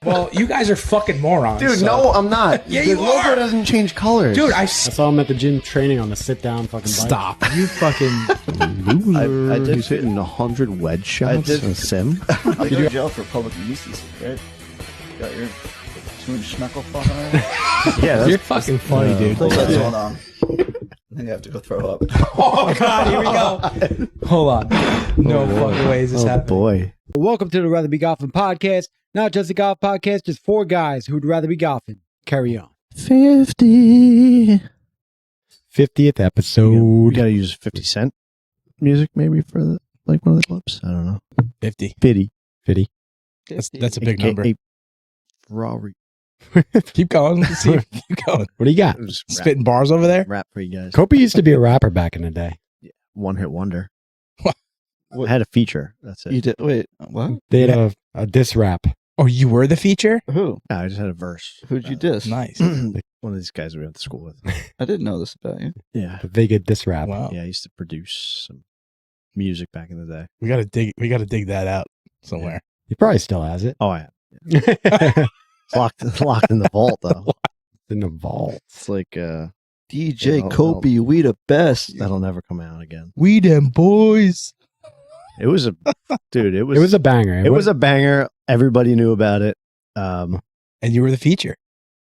Well, you guys are fucking morons. Dude, so. no, I'm not. Yeah, the you logo are. doesn't change colors. Dude, I saw him at the gym training on the sit-down fucking bike. Stop. You fucking loser. I did fit in 100 wedge shots in a sim. You go to jail for public indecency, right? Got your 2-inch knuckle fucking around. Yeah, You're fucking funny, dude. Hold on. I think I have to go throw up. Oh, God, here we go. Hold on. No fucking way is this happening. boy. Welcome to the Rather Be Golfing podcast. Not just a golf podcast, just four guys who'd rather be golfing. Carry on. 50. 50th episode. We gotta use 50 Cent music maybe for the, like one of the clips. I don't know. 50. 50. 50. That's a big number. Rory. Keep going. Let's see. Keep going. What do you got? Spitting bars over there? Rap for you guys. Copie used to be a rapper back in the day. One hit wonder. What? I had a feature. That's it. You did? Wait, what? They had a diss rap. Oh, you were the feature? Who? Yeah, I just had a verse. Who'd you diss? Nice. One of these guys we went to school with. I didn't know this about you. Yeah. The Vega diss rap. Wow. Yeah, I used to produce some music back in the day. We gotta dig that out somewhere. He probably still has it. Oh, I have. It's It's locked in the vault, though. in the vault. It's like, DJ Yeah, Copie, we the best. that'll never come out again. We them boys. It was a, dude, It was a banger. it was a banger. Everybody knew about it. And you were the feature.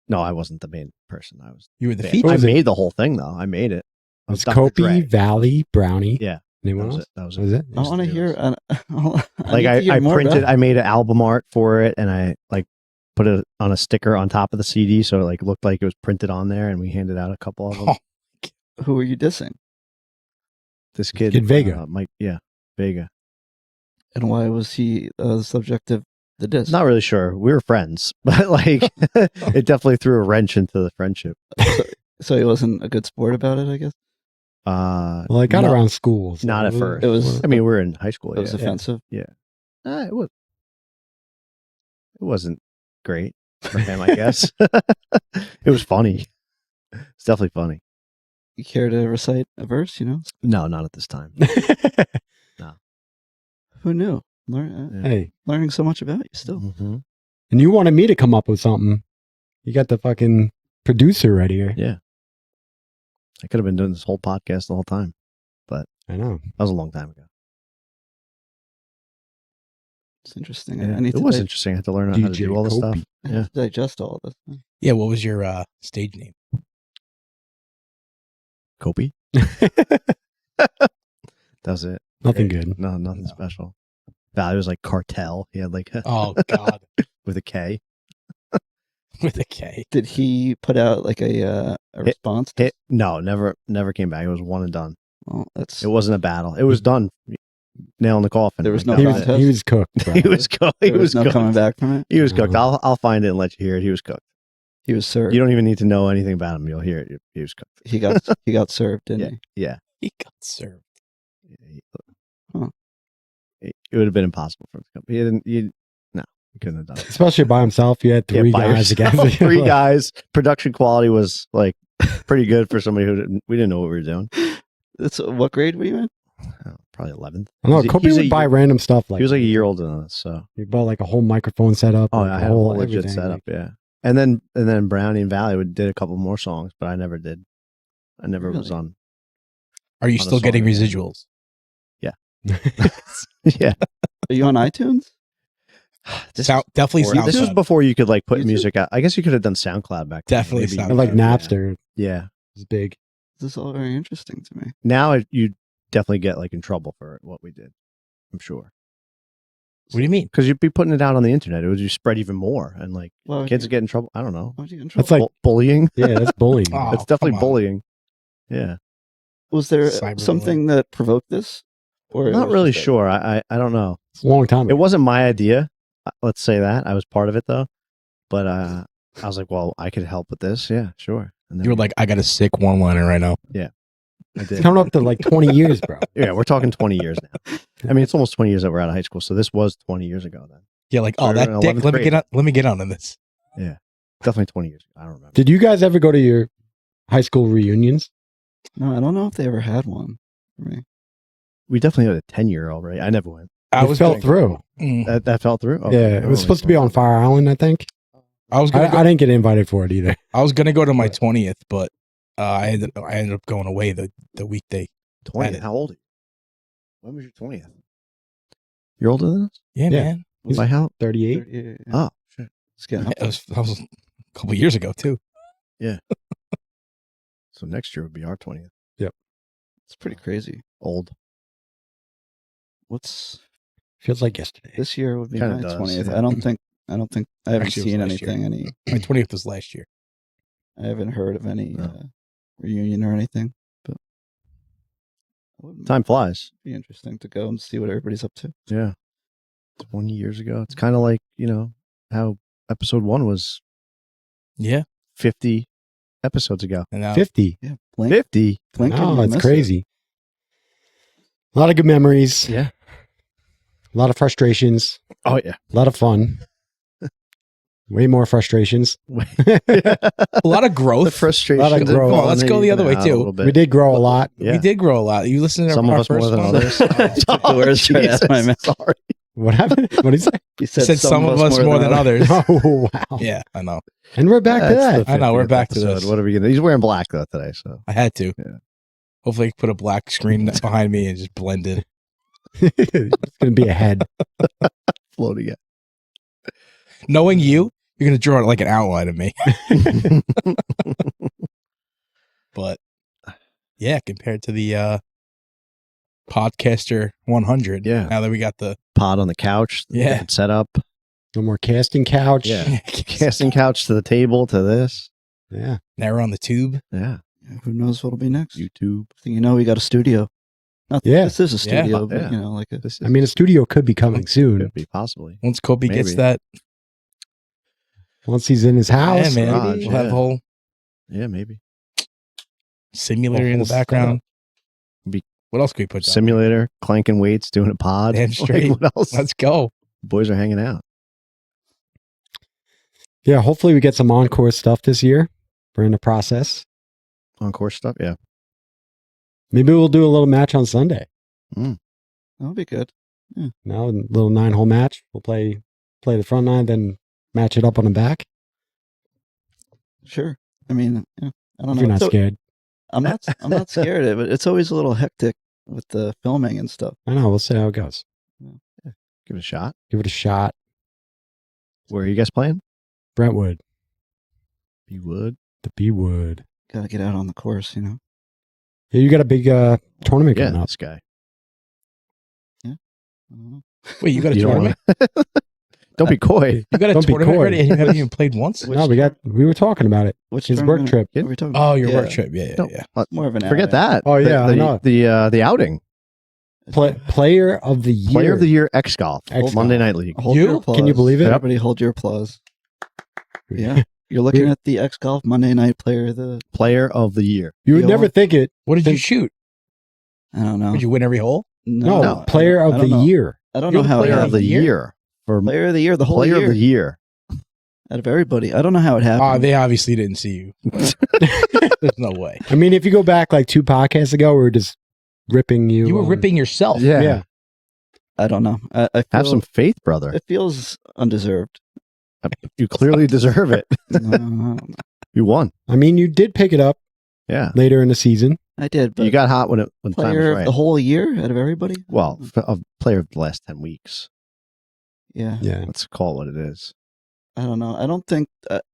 No, I wasn't the main person. I was. You were the Yeah, feature. I made the whole thing, though. I made it. It was Dr. Copie, Dre. Valley, Brownie. Yeah. Anyone That was else? it. That was Was it? I want to hear. I printed. I made an album art for it, and I like put it on a sticker on top of the CD, so it like looked like it was printed on there. And we handed out a couple of them. Who were you dissing? This kid, Kid Vega. Mike. Yeah, Vega. And why was he the subject of the diss? Not really sure. We were friends, but like it definitely threw a wrench into the friendship. So he wasn't a good sport about it, I guess. Well, I got not- around schools. not at first. It was. I mean, we were in high school. It was offensive. It was. It wasn't great for him, I guess. It was funny. It's definitely funny. You care to recite a verse? You know, No, not at this time. who knew? Hey, Learning so much about you still. Mhm. and you wanted me to come up with something. You got the fucking producer right here. Yeah. I could have been doing this whole podcast the whole time. I know. That was a long time ago. It's interesting. Yeah, I need it to was interesting. I had to learn how to DJ do all this stuff. Copie. I have to digest all of this. Yeah, what was your stage name? Copie. That was it. Nothing Great. good. No, nothing No. special. Value was like cartel. He had like Oh, God. with a K. With a K. Did he put out like a response? No, never came back. It was one and done. Well, that's It wasn't a battle. It was done. Nail in the coffin. There was Like, no that He was was, it. contest? he was cooked, bro. He was cooked. He there was no cooked. coming back from it. He was cooked. No. I'll find it and let you hear it. He was cooked. He was served. You don't even need to know anything about him. You'll hear it. He was cooked. He got served, didn't he? Yeah. He got served. Huh. It would have been impossible for him to come. He didn't. No, he couldn't have done it. Especially by himself. You had three by guys yourself. against you. Three Like, guys. Production quality was like pretty good for somebody who we didn't know what we were doing. That's what grade were you in? Probably 11th. I know. He's a- Copie he's a would buy year- random stuff. Like He was like a year older than us, so he bought like a whole microphone setup. like, I a had a whole whole legit everything, setup, like- yeah. And then Brownie and Valley did a couple more songs, but I never did. I never was Really? on. Are you On a still getting song, yeah. residuals? Yeah, Are you on iTunes? Definitely This was SoundCloud. before you could like put YouTube? music out. I guess you could have done SoundCloud back then. Definitely Maybe. SoundCloud. And like Yeah. Napster Yeah. is big. This is all very interesting to me. Now you definitely get like in trouble for what we did. I'm sure What do you mean? because you'd be putting it out on the internet. It would just spread even more, and like Why would kids you, would get in trouble. I don't know. why would you get in That's trouble? like- Bullying. Yeah, that's bullying. Oh, It's definitely come on. bullying. Yeah. Was there Cyberbullying. something that provoked this? Or it Not was really just sure. I don't know. It's a long time It ago. wasn't my idea. Let's say that I was part of it though. But I was like, well, I could help with this. Yeah, sure. And then You were like, I got a sick one-liner right now. I It's did. coming up to like 20 years, bro. Yeah, we're talking 20 years now. I mean, it's almost 20 years that we're out of high school. So this was 20 years ago then. Yeah, like, oh, Started that in dick. 11th Let me grade. get on this. Definitely 20 years ago. I don't remember. Did you guys ever go to your high school reunions? No, I don't know if they ever had one for me. We definitely had a 10-year already. I never went. It fell through. That fell through? Oh, Yeah, it was supposed to be on Fire Island, I think. I I didn't get invited for it either. I was gonna go to my 20th, but I ended up going away the weekday. 20th? How old are you? When was your 20th? You're older than us? Yeah, man. By how? 38. Oh, shit. It's getting up That was a couple years ago too. So next year would be our 20th. It's pretty crazy. Old. Feels like yesterday. This year would be Kinda my does, 20th. yeah. I don't think I haven't Actually, it was seen last anything. My 20th was last year. I haven't heard of any No. reunion or anything. But it would Time flies. be interesting to go and see what everybody's up to. Yeah. 20 years ago. It's kind of like, how episode 1 was Yeah, 50 episodes ago. and now 50. Yeah, blink. 50? blink and Oh, you it's miss crazy. A lot of good memories. Yeah. A lot of frustrations. Oh, yeah. A lot of fun. Way more frustrations. a lot of growth. The frustration. A lot of growth. Well, let's go the other way, too. We did grow a lot. Yeah. We did grow a lot. You listened to Some our of us first more than one? others. Took the words right out of my mouth. Sorry. What happened? What did he say? You You said some of us more than others. Oh, wow. Yeah, I know. And we're back to That's that. the I know, we're 50th back to episode. this. What are we gonna? He's wearing black though today, so I had to. Yeah. Hopefully, I can put a black screen behind me and just blend in. It's going to be a head. floating it. Knowing you, you're gonna draw like an outline of me. But yeah, compared to the Podcaster 100, Yeah. now that we got the Pod on the couch. Yeah. different setup. No more casting couch. Yeah. Casting couch to the table to this. Yeah. now we're on the tube. Yeah. Who knows what'll be next? YouTube. Thing you know, we got a studio. Not that Yeah. this is a Yeah. studio, but Yeah. like a This is, I mean, a studio could be coming soon. could be possibly. Once Copie gets Maybe. that, Once he's in his house. yeah, man, garage, we'll have yeah. a whole Yeah, maybe. simulator in the Whole background. Be- What else can we put down? Simulator, clanking weights, doing a pod. Damn straight. Like, what else? Let's go. Boys are hanging out. Yeah, hopefully we get some encore stuff this year. We're in the process. Encore stuff. Yeah. Maybe we'll do a little match on Sunday. that'll be good. Now a little 9-hole match. We'll play the front 9, then match it up on the back. Sure. I mean, yeah, I don't If know. you're not scared. I'm not scared of it, but it's always a little hectic with the filming and stuff. I know. We'll see how it goes. Give it a shot. Give it a shot. Where are you guys playing? Brentwood. You would. The B-Wood. Got to get out on the course, you know. Yeah, you got a big tournament Yeah, coming up. this guy. I don't know. Wait, you got a You don't tournament? Don't be coy. You got a Don't be tournament coy. already and you haven't even played once? No, we were talking about it. Which His work tournament trip. are we talking Oh, about? your Yeah, work trip. Yeah, Don't- yeah. More of an Forget outing. that. Oh, yeah, I know. The outing. Player of the year. Player of the year X Golf. X Monday Golf. Night League. Hold You? your applause. Can you believe it? Everybody hold your applause. Yeah. You're looking at the X Golf Monday Night Player of the... Player of the year. You would You never know- think it. What did you shoot? I don't know. Did you win every hole? No, player I of don't the know. year. I don't You're know the how it player Player of of happened. the the year? year. For Player of the year, the whole player year. of the year. Out of everybody. I don't know how it happened. Oh, they obviously didn't see you. There's no way. I mean, if you go back like 2 podcasts ago, we were just ripping you. You were on- ripping yourself. Yeah. Yeah. I don't know. I feel, Have some faith, brother. It feels undeserved. You clearly deserve it. No, You won. I mean, you did pick it up Yeah. later in the season. I did, but You got hot when time was player of right. the whole year out of everybody? Well, a player of the last 10 weeks. Yeah. Yeah. Let's call it what it is. I don't know. I don't think...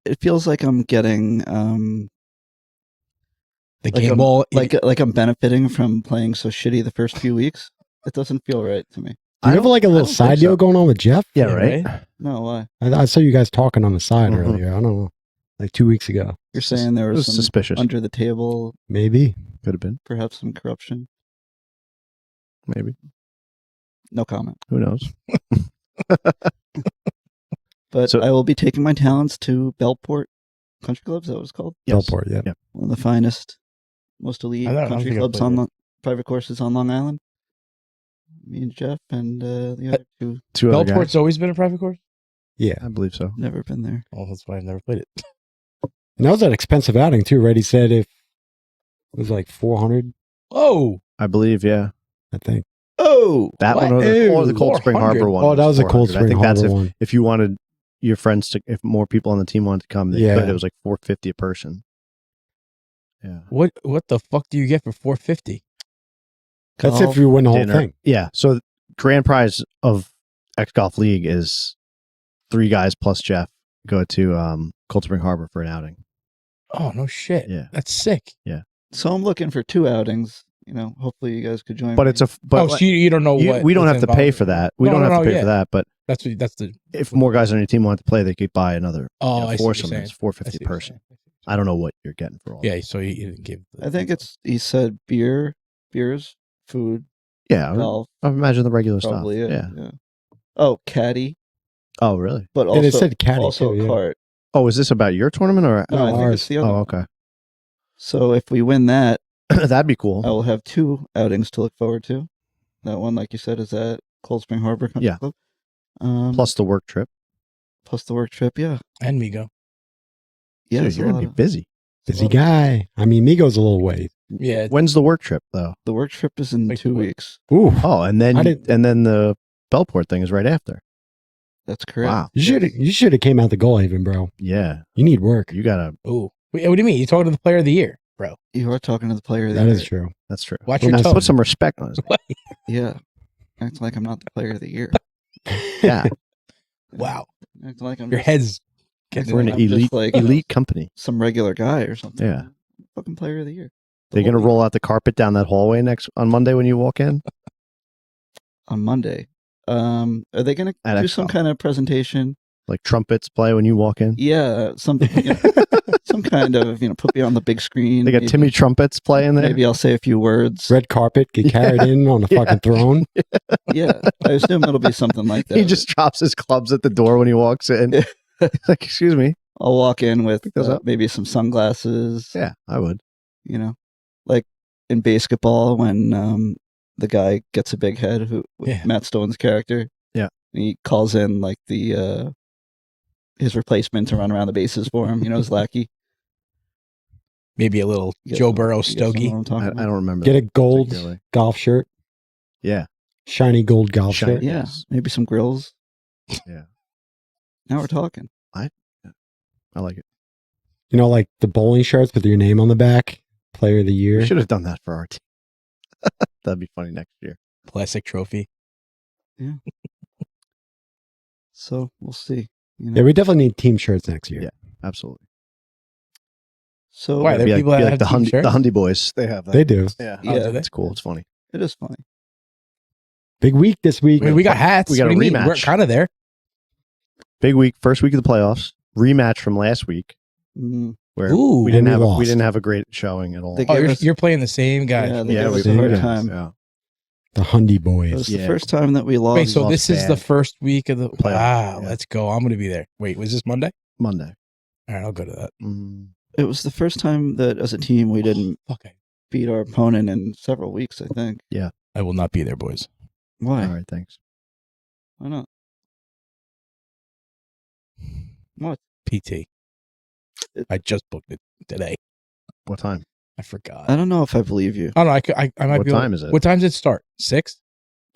it feels like I'm getting... The like game I'm, ball. like I'm benefiting from playing so shitty the first few weeks. It doesn't feel right to me. Do you have like a little don't think side so. deal going on with Jeff? Yeah, right? No, why? I saw you guys talking on the side Mhm. earlier. I don't know. Like 2 weeks ago. You're saying there It was was some suspicious. under the table, Maybe. Could have been. perhaps some corruption? Maybe. No comment. Who knows? But So- I will be taking my talents to Bellport Country Club. Is that what it's called? Yes. Bellport, yeah. Yeah. One of the finest, most elite I don't country think I've clubs played on it. the private courses on Long Island. Me and Jeff and the other two. Two other guys. Bellport's always been a private course? Yeah. I believe so. Never been there. Oh, that's why I've never played it. And that was an expensive outing too, right? He said if it was like 400, Oh, I believe, yeah. I think. Oh, That What? one or the Ew, Cold Spring 400. Harbor one. Oh, that was a Cold 400. I Spring think that's Harbor one. if you wanted your friends to, if more people on the team wanted to come, they Yeah. could. It was like $450 a person. Yeah. What the fuck do you get for $450? That's golf, if you win the whole Dinner. thing. Yeah. So grand prize of X Golf League is 3 guys plus Jeff go to Cold Spring Harbor for an outing. Oh no shit. Yeah. That's sick. So I'm looking for 2 outings. Hopefully you guys could join. But me. it's a but So you don't know what we don't what's have to pay involved. for that. We No, don't no, have to no, pay yeah. for that. But That's the. if more guys on your team wanted to play, they could buy another Oh, I see what you're foursome. saying. It's I $450 see a what you're person. saying. I don't know what you're getting for all. Yeah, so you didn't give. I think he said beers, food, Yeah. golf, I imagine the regular probably stuff. it. Yeah. Oh, caddy, Oh, really? but And also it said caddy also too, a yeah. cart. Oh, is this about your tournament or? No, I think ours. it's the other. Oh, one. okay. So if we win that, That'd be cool. I will have 2 outings to look forward to. That one, like you said, is at Cold Spring Harbor Country Yeah. Club. Plus the work trip. Plus the work trip. Yeah. And Migo. Yeah. Dude, it's a you're gonna lot be of- busy. it's a Busy lot of- guy. I mean, Migo's a little way. Yeah. When's the work trip though? The work trip is in Like 2 what? weeks. Ooh, Oh, and I then didn't- the Bellport thing is right after. That's correct. Wow. you should have came out the goal even, bro. Yeah. You need work. You gotta. Ooh. Wait, what do you mean? You're talking to the player of the year, bro? You are talking to the player of the That year. is true. That's true. Watch Well, your now tone. Put some respect on his name. Yeah. Act like I'm not the player of the year. Yeah. Wow. Act like I'm Your just head's getting We're an I'm just elite like elite company. some regular guy or something. Yeah. Fucking player of the year. They're gonna roll out the carpet down that hallway on Monday when you walk in. on Monday. Are they going At to do Expo. some kind of presentation? Like trumpets play when you walk in. Yeah, something. Some kind of put me on the big screen. They got maybe, Timmy trumpets playing there. Maybe I'll say a few words. Red carpet, get carried in on the fucking throne. Yeah, I assume it'll be something like that. He just drops his clubs at the door when he walks in. He's like, excuse me. I'll walk in with those up. maybe some sunglasses. Yeah, I would. Like in basketball when the guy gets a big head, Yeah. Matt Stone's character. Yeah. And he calls in like the his replacement to run around the bases for him. His lackey. maybe a little You Joe guys- Burrow you guys know stogie. what I'm talking I about? don't remember. Get a that gold particularly. golf shirt, Yeah. shiny gold golf Shiny. shirt. Yeah, Yes. maybe some grills. Yeah. Now we're talking. I like it. Like the bowling shirts with your name on the back. Player of the year. We should have done that for our team. That'd be funny next year. Classic trophy. So we'll see. Yeah, we definitely need team shirts next year. Yeah. Absolutely. So Why, there are people that have the team shirts? Hundy boys. They have that. They do. Yeah. Yeah. do they? It's cool. It's funny. it is funny. Big week this week. I mean, we got hats. We got What a do you mean? rematch. We're kind of there. Big week. First week of the playoffs. Rematch from last week Mm, where Ooh. we didn't And we have lost. we didn't have a great showing at all. They Oh, gave us- you're playing the same guy. Yeah, they yeah, gave we us a hard did. time. Yeah. The Hundy It boys. was Yeah. the first time that we lost. Wait, so lost this is bad. the first week of the Playoff, wow. yeah. Let's go. I'm going to be there. Wait, was this Monday? Monday. All right, I'll go to that. Mm. It was the first time that as a team we didn't Okay. beat our opponent in several weeks, I think. I will not be there, boys. Why? All right. Thanks. Why not? What? PT. I just booked it today. What time? I forgot. I don't know if I believe you. I don't know. I might What be. able- time is it? What time does it start? 6?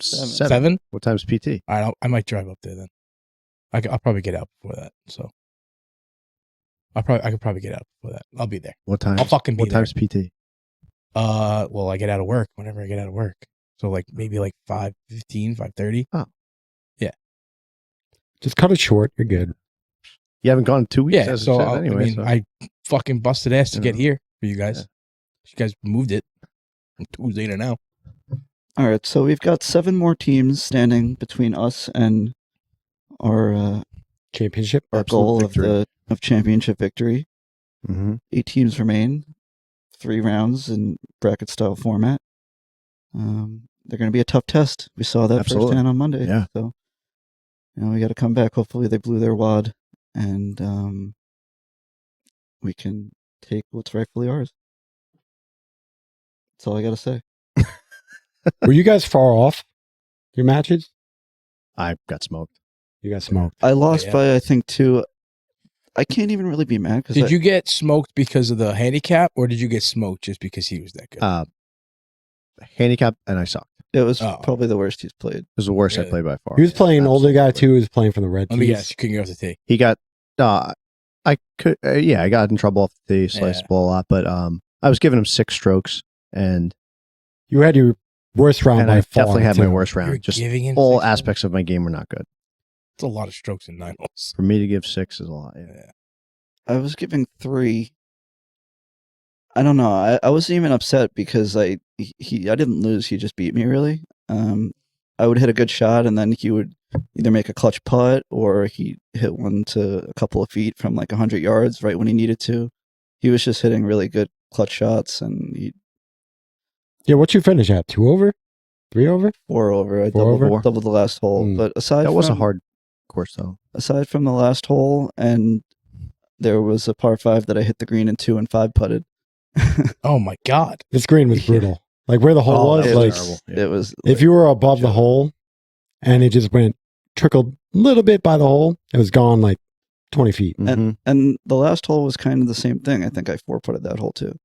7? What time's PT? All right, I might drive up there then. I'll probably get out before that. So I could probably get out before that. I'll be there. What time? I'll fucking be What there. time's PT? Well, I get out of work whenever I get out of work. So like maybe like 5:15, 5:30. Just cut it short. You're good. You haven't gone in 2 weeks. Yeah. as it So says I anyway. mean, so. I fucking busted ass to You get know. here for you guys. Yeah. You guys moved it from Tuesday to now. All right, so we've got 7 more teams standing between us and our Championship. our Absolute goal victory. of championship victory. Mhm. 8 teams remain, 3 rounds in bracket style format. They're going to be a tough test. We saw that Absolutely. firsthand on Monday. Yeah. So, we got to come back. Hopefully, they blew their wad, and we can take what's rightfully ours. That's all I got to say. Were you guys far off your matches? I got smoked. You got smoked. I lost Yeah. by I think 2. I can't even really be mad because Did you get smoked because of the handicap, or did you get smoked just because he was that good? Handicap, and I sucked. It was Oh. probably the worst he's played. It was the worst I Really? played by far. He was playing an older guy Absolutely. too. He was playing from the red Let me tees. guess. You couldn't get off the tee. He got, I got in trouble off the tee, sliced the ball a lot, but I was giving him 6 strokes, and You had your worst round by I far. definitely had my too. worst You're round. Just giving him all 6 aspects of my game were not good. It's a lot of strokes in 9 holes. For me to give 6 is a lot. Yeah. Yeah. I was giving 3. I don't know. I wasn't even upset because I didn't lose. He just beat me really. I would hit a good shot and then he would either make a clutch putt or he hit one to a couple of feet from like 100 yards right when he needed to. He was just hitting really good clutch shots and he Yeah, what you finish at? 2 over? 3 over? 4 over. I 4 over? doubled the last hole. Mm. But aside That was a from, hard course, though. aside from the last hole and there was a par 5 that I hit the green in 2 and 5 putted. Oh my God. This green was Yeah. brutal. Like where the hole was, that like terrible. Yeah. It was if you were above the hole and it just trickled a little bit by the hole, it was gone like 20 feet. Mhm. And the last hole was kind of the same thing. I think I 4-putted that hole too.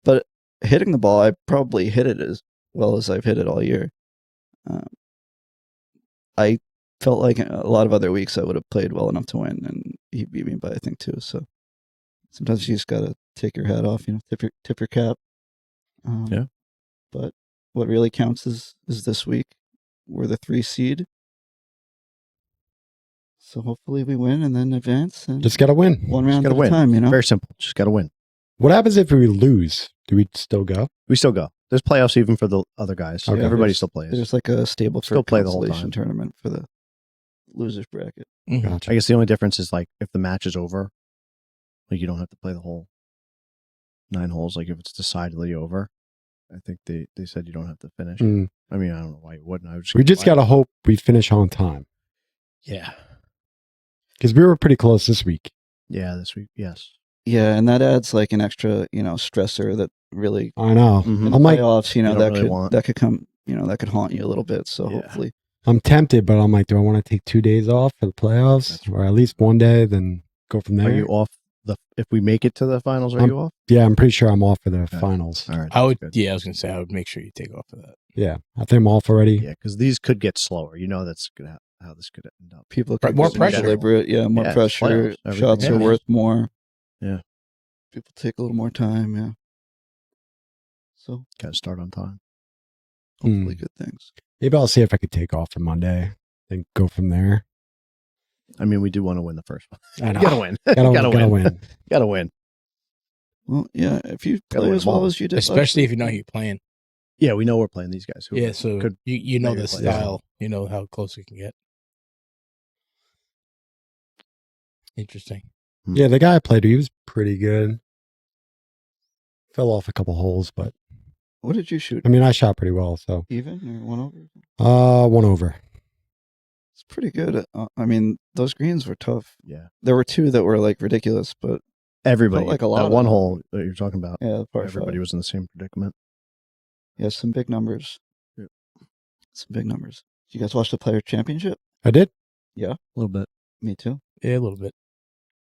But hitting the ball, I probably hit it as well as I've hit it all year. I felt like a lot of other weeks I would have played well enough to win, and he beat me by I think 2. So sometimes you just got to take your hat off, tip your cap. Yeah. But what really counts is this week. We're the 3 seed. So hopefully we win and then advance. And Just got to win. one round gotta at win. a time, Very simple. Just got to win. What happens if we lose? Do we still go? We still go. There's playoffs even for the other guys. So Okay. everybody There's- still plays. There's like a stable Still play the whole consolation time. tournament for the losers bracket. Mhm. Gotcha. I guess the only difference is like if the match is over, like you don't have to play the whole 9 holes. Like if it's decidedly over, I think they said you don't have to finish. Mm. I mean, I don't know why you wouldn't. I would We just got to hope we finish on time Yeah. because we were pretty close this week. Yeah, this week. Yes. Yeah, and that adds like an extra, stressor that really I know. Mhm. in I'm like, playoffs, You don't that really could want. that could come, that could haunt you a little bit. So Yeah. hopefully, I'm tempted, but I'm like, do I want to take 2 days off for the playoffs That's or at least one day, then go from there? Are you off if we make it to the finals? Are you off? Yeah, I'm pretty sure I'm off for the Okay. finals. All right. I would, that's good. yeah, I was going to say, I would make sure you take off of that. Yeah, I think I'm off already. Yeah, because these could get slower. You know that's gonna how this could end up. people Right, could more get pressure. deliberate. Yeah, more Yeah, it's pressure. playoffs. Everything Shots are happens. worth more. Yeah. People take a little more time. Yeah. So Got to start on time. hopefully, good things. Maybe I'll see if I could take off for Monday, then go from there. I mean, we do want to win the first one. I know. You gotta win. Gotta, gotta gotta win. win. Gotta win. Well, yeah, if you Gotta play win as them all. well as you did, last Especially if week, you know who you're playing. Yeah, we know we're playing these guys. Who Yeah, so could you know maybe the play. style. You know how close we can get. Interesting. Yeah, the guy I played, he was pretty good. Fell off a couple holes, but what did you shoot? I mean, I shot pretty well. So, Even or 1 over? 1 over. It's pretty good. I mean, those greens were tough. Yeah. There were 2 that were like ridiculous, but Everybody. Felt like a lot That of one them. hole that you're talking about. yeah, the par Everybody 5. was in the same predicament. Yeah, some big numbers. Yeah. Some big numbers. Did you guys watch the Players Championship? I did. A little bit. Me too. Yeah, a little bit.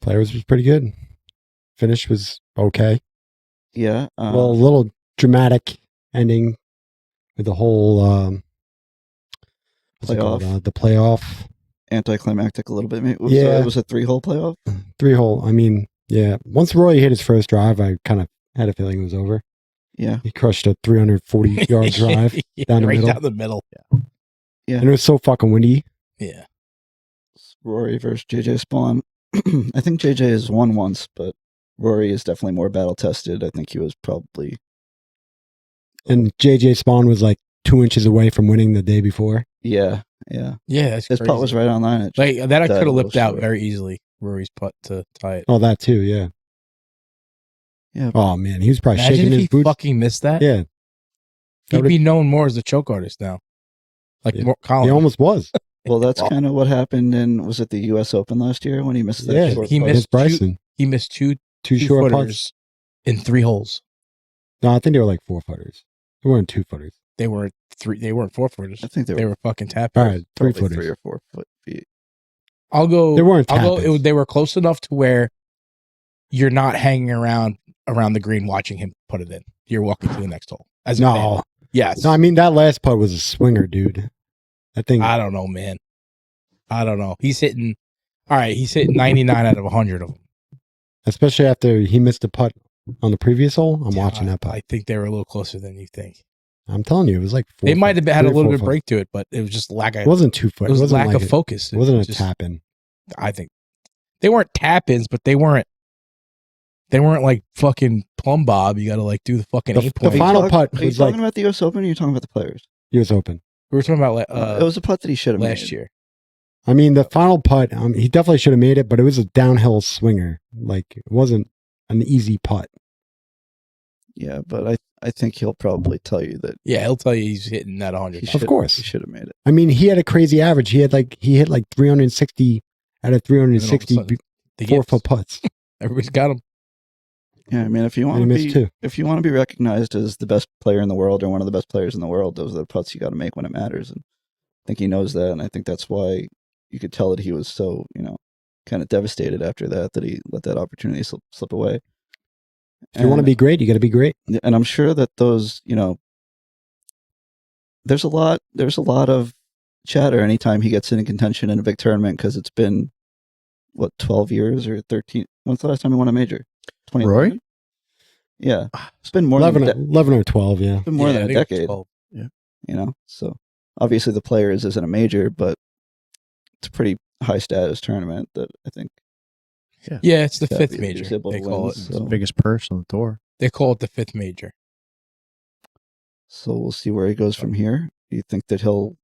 Players was pretty good. Finish was okay. Yeah. Well, a little dramatic ending with the whole what's it called? Playoff. The playoff Anticlimactic a little bit. Maybe. So Yeah. it was a 3-hole playoff. 3-hole. I mean, yeah. Once Rory hit his first drive, I kind of had a feeling it was over. Yeah. He crushed a 340 yard drive, Yeah, down the right middle. down the middle. Yeah. and it was so fucking windy. Yeah. Rory versus JJ Spawn. I think JJ has won once, but Rory is definitely more battle tested. I think he was probably. And JJ Spawn was like 2 inches away from winning the day before. Yeah. Yeah. Yeah, that's His crazy. putt was right on line. It Like that I died could a have lipped little out short. very easily. Rory's putt to tie it. Oh, that too. Yeah. Yeah. Oh man, he was probably Imagine shaking if his he boots. fucking missed that. Yeah, He'd be known more as a choke artist now. Like Yeah. more he Colin. almost was. Well, that's kind of what happened in, was it the U.S. Open last year when he missed that Yeah, short he putt? missed- Against Bryson. He missed two Two short putts. footers in 3 holes. No, I think they were like 4 footers. They weren't 2 footers. They weren't 3. They weren't 4 footers. I think They were fucking tap. All right, 3 probably footers. 3 or 4 foot feet. I'll go. They weren't I'll go. tappers. They were close enough to where you're not hanging around the green watching him put it in. You're walking to the next hole. As a No, fan. Yes. No, I mean that last putt was a swinger, dude. That thing. I don't know, man. I don't know. He's hitting 99 out of 100 of them. Especially after he missed a putt on the previous hole. I'm watching that putt. I think they were a little closer than you think. I'm telling you, it was like 4 They might have had a little bit of foot. break to it, but it was just lack of. It wasn't 2 foot. It was wasn't lack like of focus. It wasn't a just, tap in. I think they weren't tap ins, but they weren't like fucking plumb bob. You got to like do the fucking The 8 point. final putt Are you was talking like about the U.S. Open or are you talking about the players? US Open. We were talking about It was a putt that he should have last made. year. I mean, the final putt, he definitely should have made it, but it was a downhill swinger. Like, it wasn't an easy putt. Yeah, but I think he'll probably tell you that Yeah, he'll tell you he's hitting that 100. Of course. he should have made it. I mean, he had a crazy average. He hit like 360 out of 360 sudden, the 4 yips. foot putts. Everybody's got him. Yeah, I mean, if you want And to he missed be 2. if you want to be recognized as the best player in the world or one of the best players in the world, those are the putts you got to make when it matters. And I think he knows that, and I think that's why you could tell that he was so kind of devastated after that he let that opportunity slip away. If you want to be great, you got to be great. And I'm sure that those there's a lot of chatter anytime he gets in contention in a big tournament because it's been 12 years or 13. When's the last time he won a major? 2011? Rory? Yeah, it's been more 11, than 11 or 12, yeah. it's been more than I a think it's decade. 12. So obviously the Players isn't a major, but it's a pretty high status tournament that I think. Yeah, it's the Yeah, fifth he major. was able They to call win, it. It's so- the biggest purse on the tour. They call it the fifth major. So we'll see where he goes from here. Do you think that he'll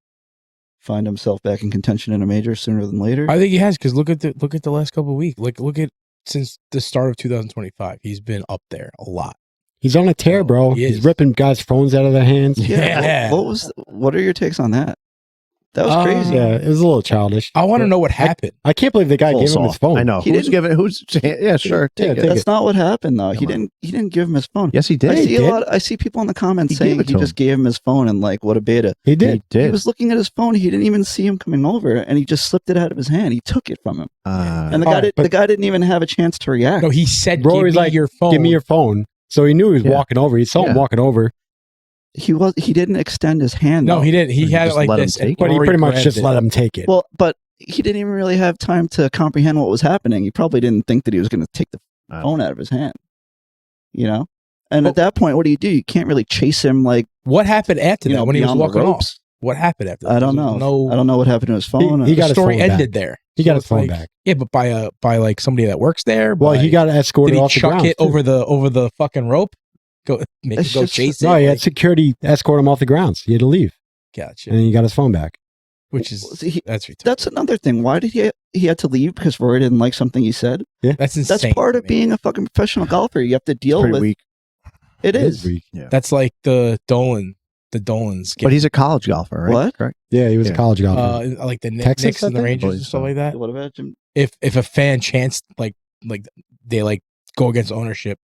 find himself back in contention in a major sooner than later? I think he has because look at the last couple of weeks. Like look at since the start of 2025, he's been up there a lot. He's on a tear, bro. He He's is. ripping guys' phones out of their hands. Yeah. What are your takes on that? That was crazy. Yeah, it was a little childish. I want to know what happened. I can't believe the guy Full gave him his soft. phone. I know. He Who's didn't- giving? Who's? Yeah, sure. Yeah, Take take it. That's not what happened though. He Come didn't give him his phone. Yes, he did. I see he did. I see people in the comments He saying gave it he to just him. gave him his phone and like what a beta. He did. He did. He was looking at his phone. He didn't even see him coming over, and he just slipped it out of his hand. He took it from him, and the All guy right, the guy didn't even have a chance to react. No, he said, Rory's "Give me like, your phone." Give me your phone. So he knew he was Yeah. walking over. He saw him Yeah. walking over, He didn't extend his hand. No, though. he didn't. He He had it just like let him this, take and it. but he Rory pretty much grabbed just it. let him take it. Well, but he didn't even really have time to comprehend what was happening. He probably didn't think that he was going to take the phone out of his hand. And at that point, what do? You can't really chase him like What happened after that when he was beyond the walking off? ropes. What happened after that? I don't There know. was No, I don't know what happened to his phone. He the got his story phone back. ended there. He got his it's phone like- back. Yeah, but by like somebody that works there. Well, he got escorted Did he off the chuck ground. it over the fucking rope? Go make It's it go just- chase it. No, he had Like, security escort him off the grounds. He had to leave, gotcha. and then he got his phone back. Which is See, that's retarded. that's another thing. Why did he had to leave because Rory didn't like something he said? That's insane. That's part to of me. being a fucking professional golfer. You have to deal pretty with weak. it. Is weak. That's like the Dolans. But he's a college golfer, right? What? Correct. Yeah, he was a Yeah. college golfer. like the Texas, Knicks and the I think? Rangers and Believe stuff so. like that. What about Jim? If a fan chants like they like go against ownership,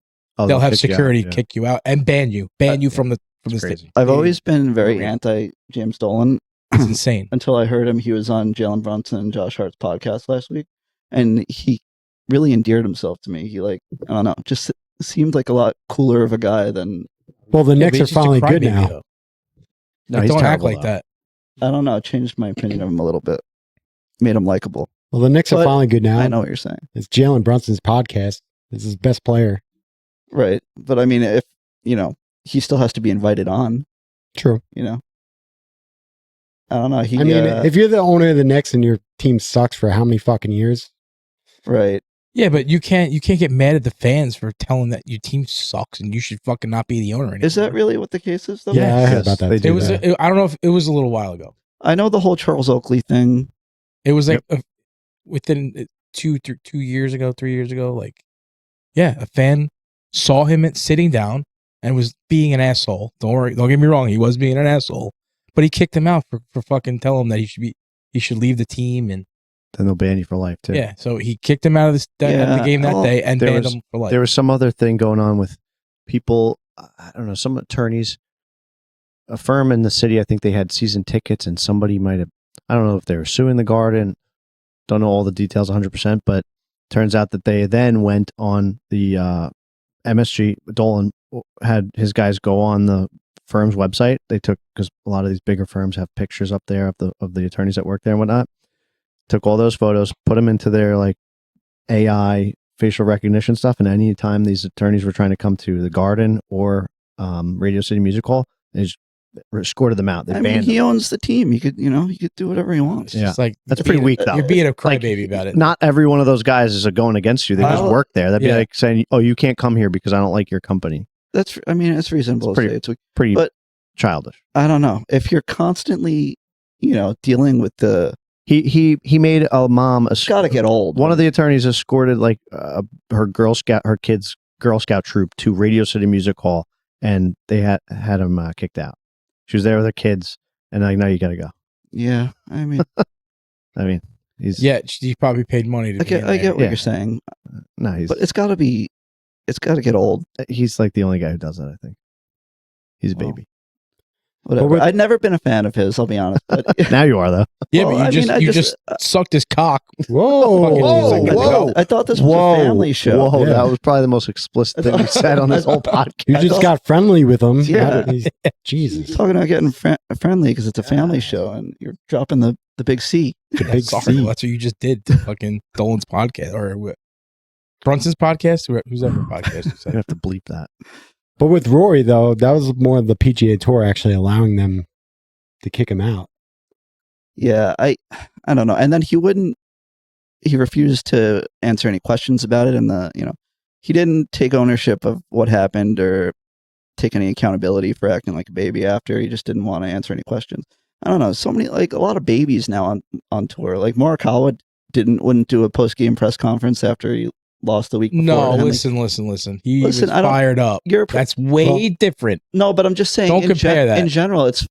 Oh, they'll have kick you out, security yeah. kick you out and ban you from the It's state. crazy. I've always been very Rory. anti James Dolan It's insane. until I heard him. He was on Jalen Brunson and Josh Hart's podcast last week, and he really endeared himself to me. He I don't know, just seemed like a lot cooler of a guy than Well, the Yeah, Knicks but are he's just a finally good crybaby, now. though. No, Like, he's don't act terrible, like though. that. I don't know. It changed my opinion of him a little bit, made him likable. Well, the Knicks are But finally good now. I know what you're saying, It's Jalen Brunson's podcast. This is his best player. right? But I mean, if he still has to be invited on. True. I don't know. I mean, if you're the owner of the Knicks and your team sucks for how many fucking years? right. Yeah, but you can't get mad at the fans for telling that your team sucks and you should fucking not be the owner anymore. Is that really what the case is, though? Yeah, I Yes, heard about that. they too. do It was. that. I don't know if it was a little while ago. I know the whole Charles Oakley thing. It was like within 2 years ago, 3 years ago. Like, yeah, a fan saw him sitting down and was being an asshole. Don't get me wrong, he was being an asshole, but he kicked him out for fucking telling him that he should leave the team and Then they'll ban you for life too. yeah. So he kicked him out of the game that day and there banned was- him for life. There was some other thing going on with people. I don't know. Some attorneys, a firm in the city. I think they had season tickets, and somebody might have. I don't know if they were suing the Garden. Don't know all the details 100%, but turns out that they then went on the MSG. Dolan had his guys go on the firm's website. They took, because a lot of these bigger firms have pictures up there of the attorneys that work there and whatnot. Took all those photos, put them into their like AI facial recognition stuff, and anytime these attorneys were trying to come to the Garden or Radio City Music Hall, they just escorted them out. They I mean, banned he them. owns the team. He could do whatever he wants. Yeah. It's like That's you're pretty being- weak, though. You're being a Like, crybaby about it. Not every one of those guys is going against you. They just Oh, work there. That'd be yeah. like saying, "Oh, you can't come here because I don't like your company." That's. I mean, it's reasonable. It's pretty- to say. It's Pretty But- childish. I don't know if you're constantly, dealing with the. He made a mom. It's got to get old. One of the attorneys escorted like her kids' Girl Scout troop to Radio City Music Hall, and they had him kicked out. She was there with her kids, and like, now you got to go. Yeah, I mean, I mean, he's Yeah, she probably paid money to. I get what Yeah. you're saying, no, he's but it's got to get old. he's like the only guy who does that. I think he's a Well, baby. Whatever. with- I'd never been a fan of his. I'll be honest. But Now you are though. Yeah, Well, but I mean, I you just- just sucked his cock. Whoa, Fucking whoa, second whoa. I thought this was a family show. Whoa, Yeah. that was probably the most explicit thing you said on this whole podcast. You just got friendly with him. Yeah. Jesus. Talking about getting friendly because it's a family show, and you're dropping the big C. The big Sorry, C. that's what you just did to fucking Dolan's podcast or what? Brunson's podcast. Who's ever podcast? You You said. have to bleep that. But with Rory, though, that was more of the PGA Tour actually allowing them to kick him out. Yeah, I don't know. And then he refused to answer any questions about it, and he didn't take ownership of what happened or take any accountability for acting like a baby after. He just didn't want to answer any questions. I don't know. So many, like a lot of babies now on tour. Like Morikawa wouldn't do a post game press conference after he lost the week before. No, to Henley. listen. He Listen, was I don't- fired up. That's way different. No, but I'm just saying. Don't compare that. In general, it's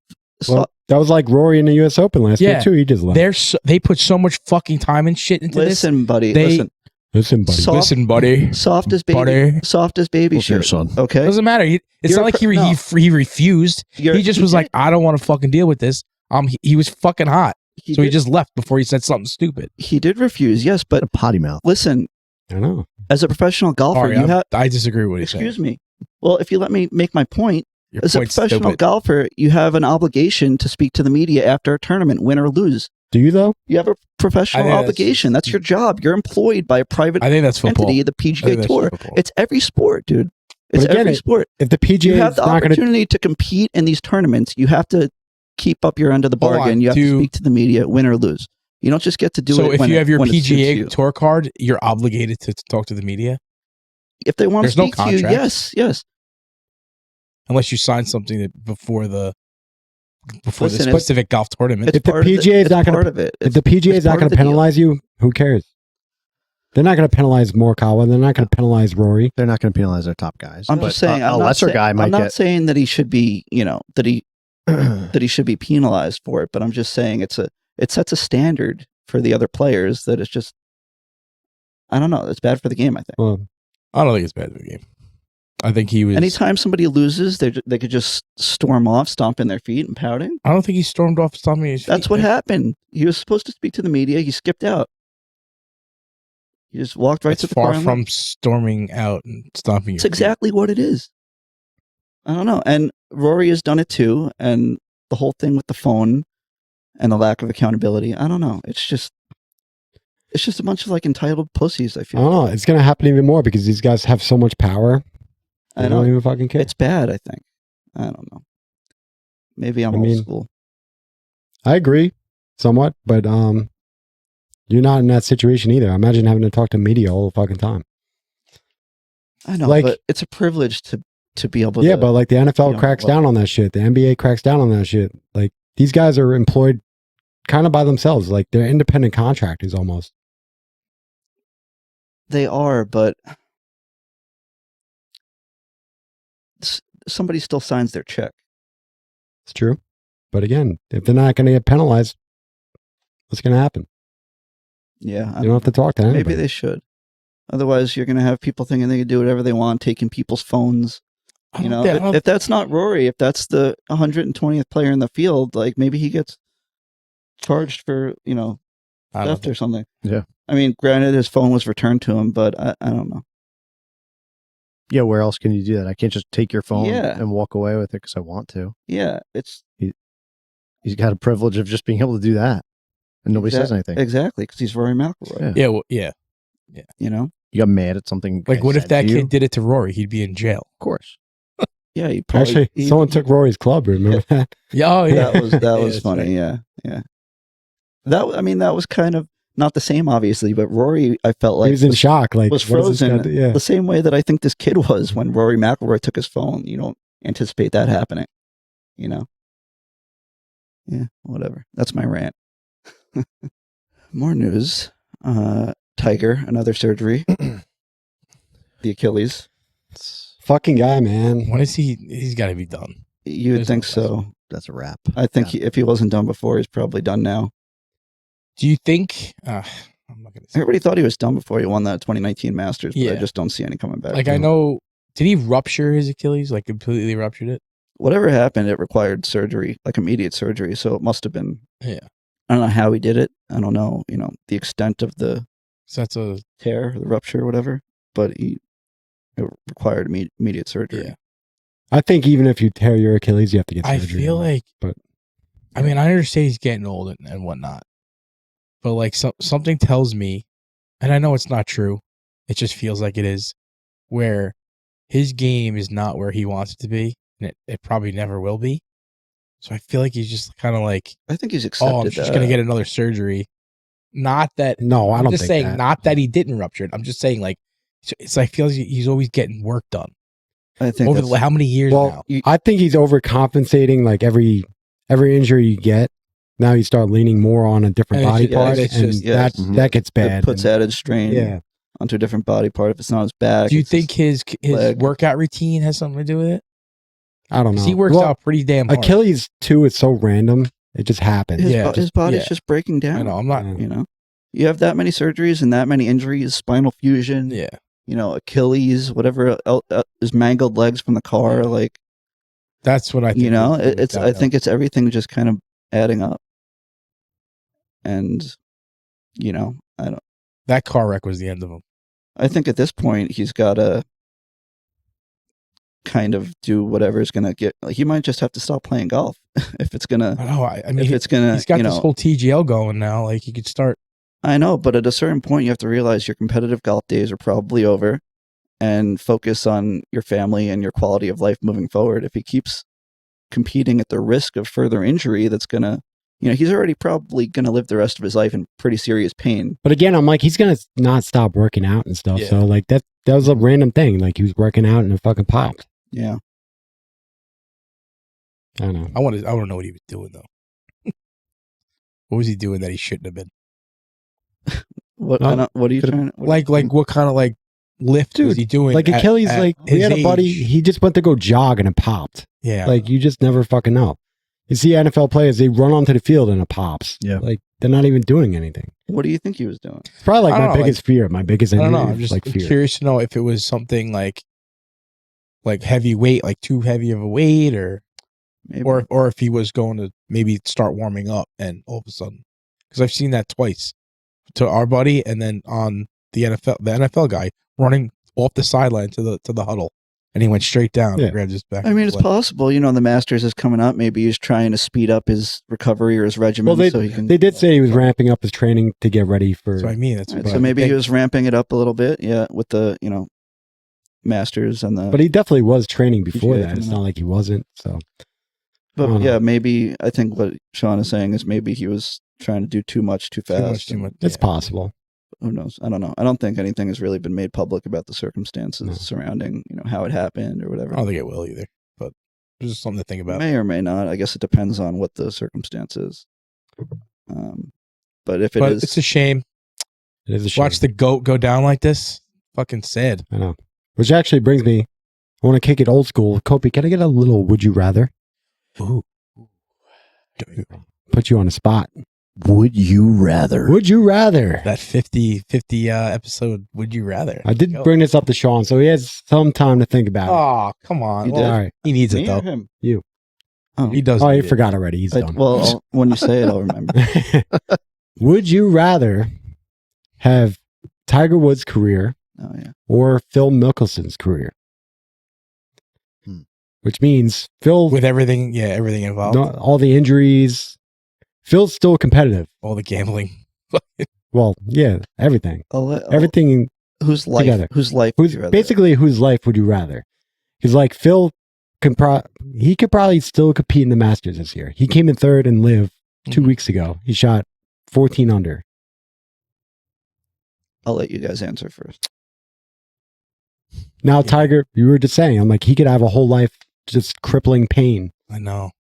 Well, that was like Rory in the U.S. Open last Yeah. year, too. He just left. They put so much fucking time and shit into listen, buddy. They- Listen, buddy. Soft- this. Listen, buddy. soft as baby, Buddy. soft as baby Look here, shit. son. Okay, Doesn't matter. It's You're not a like pro- no. he refused. You're- He just was like, I don't want to fucking deal with this. He was fucking hot, he so he did- just left before he said something stupid. he did refuse. Yes, but A potty mouth. listen, I know. as a professional golfer, Sorry, you have. I disagree with what he's Excuse saying. me. Well, if you let me make my point, Your as a point's professional stupid. golfer, you have an obligation to speak to the media after a tournament, win or lose. Do you, though? You have a professional I think that's- obligation. That's your job. You're employed by a private I think that's football. entity, the I think PGA that's Tour. football. It's every sport, dude. But It's again, every sport. If the PGA You is have the not going to... opportunity to compete in these tournaments. You have to keep up your end of the Hold on, bargain. You have to do- speak to the media, win or lose. You don't just get to do So it. if when you it- have your when it suits PGA you. Tour card, you're obligated to talk to the media If they want to there's no speak to you, contract. yes. unless you sign something before the Listen, specific golf tournament. If the part of PGA is it's not gonna- part of it. If the PGA is it's not part going of to the deal. penalize you, who cares? They're not going to penalize Morikawa. They're not going to penalize Rory. They're not going to penalize their top guys. I'm but just saying, a I'm not lesser say- guy might I'm not get. saying that he should be, that he should be penalized for it, but I'm just saying it sets a standard for the other players that it's just, I don't know, it's bad for the game. I think. Well, I don't think it's bad for the game. I think he was. Anytime somebody loses, they could just storm off, stomping their feet and pouting. I don't think he stormed off stomping his feet. That's what happened. He was supposed to speak to the media. He skipped out. He just walked right It's to the far car. from storming out and stomping. It's your feet. exactly what it is. I don't know. And Rory has done it too. And the whole thing with the phone and the lack of accountability. I don't know. It's just a bunch of like entitled pussies. I I feel. don't know. It's going to happen even more because these guys have so much power. They I know. don't even fucking care. It's bad. I think. I don't know. Maybe I'm I old mean, school. I agree somewhat, but you're not in that situation either. Imagine having to talk to media all the fucking time. I know, like- but it's a privilege to be able Yeah, to. but like the NFL know, cracks well- down on that shit. The NBA cracks down on that shit. Like these guys are employed kind of by themselves. Like they're independent contractors almost. They are, but somebody still signs their check. It's true. But again, if they're not going to get penalized, what's going to happen? Yeah, You don't have to talk to anybody. maybe they should. Otherwise, you're going to have people thinking they can do whatever they want, taking people's phones. I You don't know, think- I don't- if that's not Rory, if that's the 120th player in the field, like maybe he gets charged for I don't theft think- or something. Yeah. I mean, granted, his phone was returned to him, but I don't know. Yeah, where else can you do that? I can't just take your phone Yeah. and walk away with it because I want to. Yeah, it's He's got a privilege of just being able to do that, and nobody says anything. Exactly, because he's Rory McIlroy. Yeah. Yeah, well, yeah. You know? You got mad at something. Like, I what if said that to you? kid did it to Rory? He'd be in jail. Of course. Yeah, he probably... Actually, someone took Rory's club. Remember that? Yeah, oh yeah. That was Yeah, was that's funny. right. Yeah. That was kind of not the same, obviously, but Rory, I felt like He was in shock. Like, was what is this frozen guy do? Yeah. the same way that I think this kid was when Rory McIlroy took his phone. You don't anticipate that happening, you know? Yeah, whatever. That's my rant. More news. Tiger, another surgery. The Achilles. Fucking guy, man. When is he? He's got to be done. You would There's think no so. That's a wrap. I think if he wasn't done before, he's probably done now. Do you think? I'm not gonna say. Everybody thought he was done before he won that 2019 Masters, but I Yeah. just don't see any coming back. Like, I know. Did he rupture his Achilles? Like, completely ruptured it? Whatever happened, it required surgery, like immediate surgery. So it must have been. Yeah. I don't know how he did it. I don't know, the extent of the So that's a tear, the rupture, or whatever. But it required immediate surgery. yeah. I think even if you tear your Achilles, you have to get I surgery. feel like, but I mean, I understand he's getting old and whatnot, but like something tells me, and I know it's not true, it just feels like it is, where his game is not where he wants it to be, and it probably never will be. So I feel like he's just kind of like, I think he's accepted oh, I'm just gonna get another surgery. Not that. no, I I'm don't just think saying, that. not that he didn't rupture it. I'm just saying, like, it's like feels he's always getting work done I think over that's- how many years Well, now? I think he's overcompensating. Like every injury you get, now you start leaning more on a different And body it's part, just- and it's just- yes. that gets bad. it puts And- added strain yeah. onto a different body part. If it's not his back, Do you it's think his leg. workout routine has something to do with it? I don't know. 'Cause he works Well, out pretty damn hard. Achilles too is so random; it just happens. Yeah, his body's yeah. just breaking down. I know. I'm not. Yeah. You have that many surgeries and that many injuries, spinal fusion, Yeah. Achilles, whatever his mangled legs from the car, like, That's what I think. I think it's everything just kind of adding up. And, I don't, that car wreck was the end of him. I think at this point he's got to kind of do whatever is going to get, like, he might just have to stop playing golf if it's going I to, know. I mean, if it's going to, he's got this whole TGL going now. Like, he could start. I know, but at a certain point, you have to realize your competitive golf days are probably over and focus on your family and your quality of life moving forward. If he keeps competing at the risk of further injury, that's going to, he's already probably going to live the rest of his life in pretty serious pain. But again, I'm like, he's gonna not stop working out and stuff. Yeah. So like that was a random thing. Like he was working out and it fucking popped. Yeah. I don't know. I want to know what he was doing though. What was he doing that he shouldn't have been? What No, what are you could've- trying? Like what kind of like lift was Dude, he doing? Like at- Achilles, at like we his had a buddy. age? He just went to go jog and it popped. Yeah. Like you just never fucking know. You see NFL players, they run onto the field and it pops. Yeah. Like they're not even doing anything. What do you think he was doing? It's probably I like don't my know, biggest fear. My biggest I injury don't know. I'm is just like fear. curious to know if it was something like heavy weight, like too heavy of a weight, or Maybe. or if he was going to maybe start warming up and all of a sudden, because I've seen that twice to our buddy and then on the NFL guy running off the sideline to the huddle, and he went straight down Yeah. and grabbed his back. I mean, it's possible. The Masters is coming up. Maybe he's trying to speed up his recovery or his regimen Well, so he can. they did say he was ramping up his training to get ready for. So I mean, that's Right, what so I maybe he think. was ramping it up a little bit, with the Masters and the. But he definitely was training before PGA that. It's coming not up. like he wasn't. So But don't yeah, know. maybe I think what Sean is saying is maybe he was trying to do too much too fast. Too much. it's yeah. possible. Who knows? I don't know. I don't think anything has really been made public about the circumstances No. surrounding how it happened or whatever. I don't think it will either, but it's just something to think about. May or may not. I guess it depends on what the circumstance is. But if it But is, it's a shame. It is a shame. Watch the goat go down like this. Fucking sad. I know. Which actually brings me. I want to kick it old school. Copie, can I get a little? Would you rather? Ooh. Put you on the spot. Would you rather? Would you rather? That 50 episode. Would you rather? I did Go. bring this up to Sean, so he has some time to think about it. Oh, come on. You Well, did? All right. he needs it me or though. him? You. Oh, He does. Oh, he need it. forgot already. He's done. when you say it, I'll remember. Would you rather have Tiger Woods' career Oh yeah. or Phil Mickelson's career? which means Phil, with everything involved, all the injuries, Phil's still competitive. all the gambling. Well, yeah, everything. Everything Whose life? together. Whose life? Whose would you rather basically whose life would you rather? Because like Phil he could probably still compete in the Masters this year. He came in third and Live 2 weeks ago. He shot 14 under. I'll let you guys answer first. Now Yeah. Tiger, you were just saying, I'm like he could have a whole life just crippling pain, I know.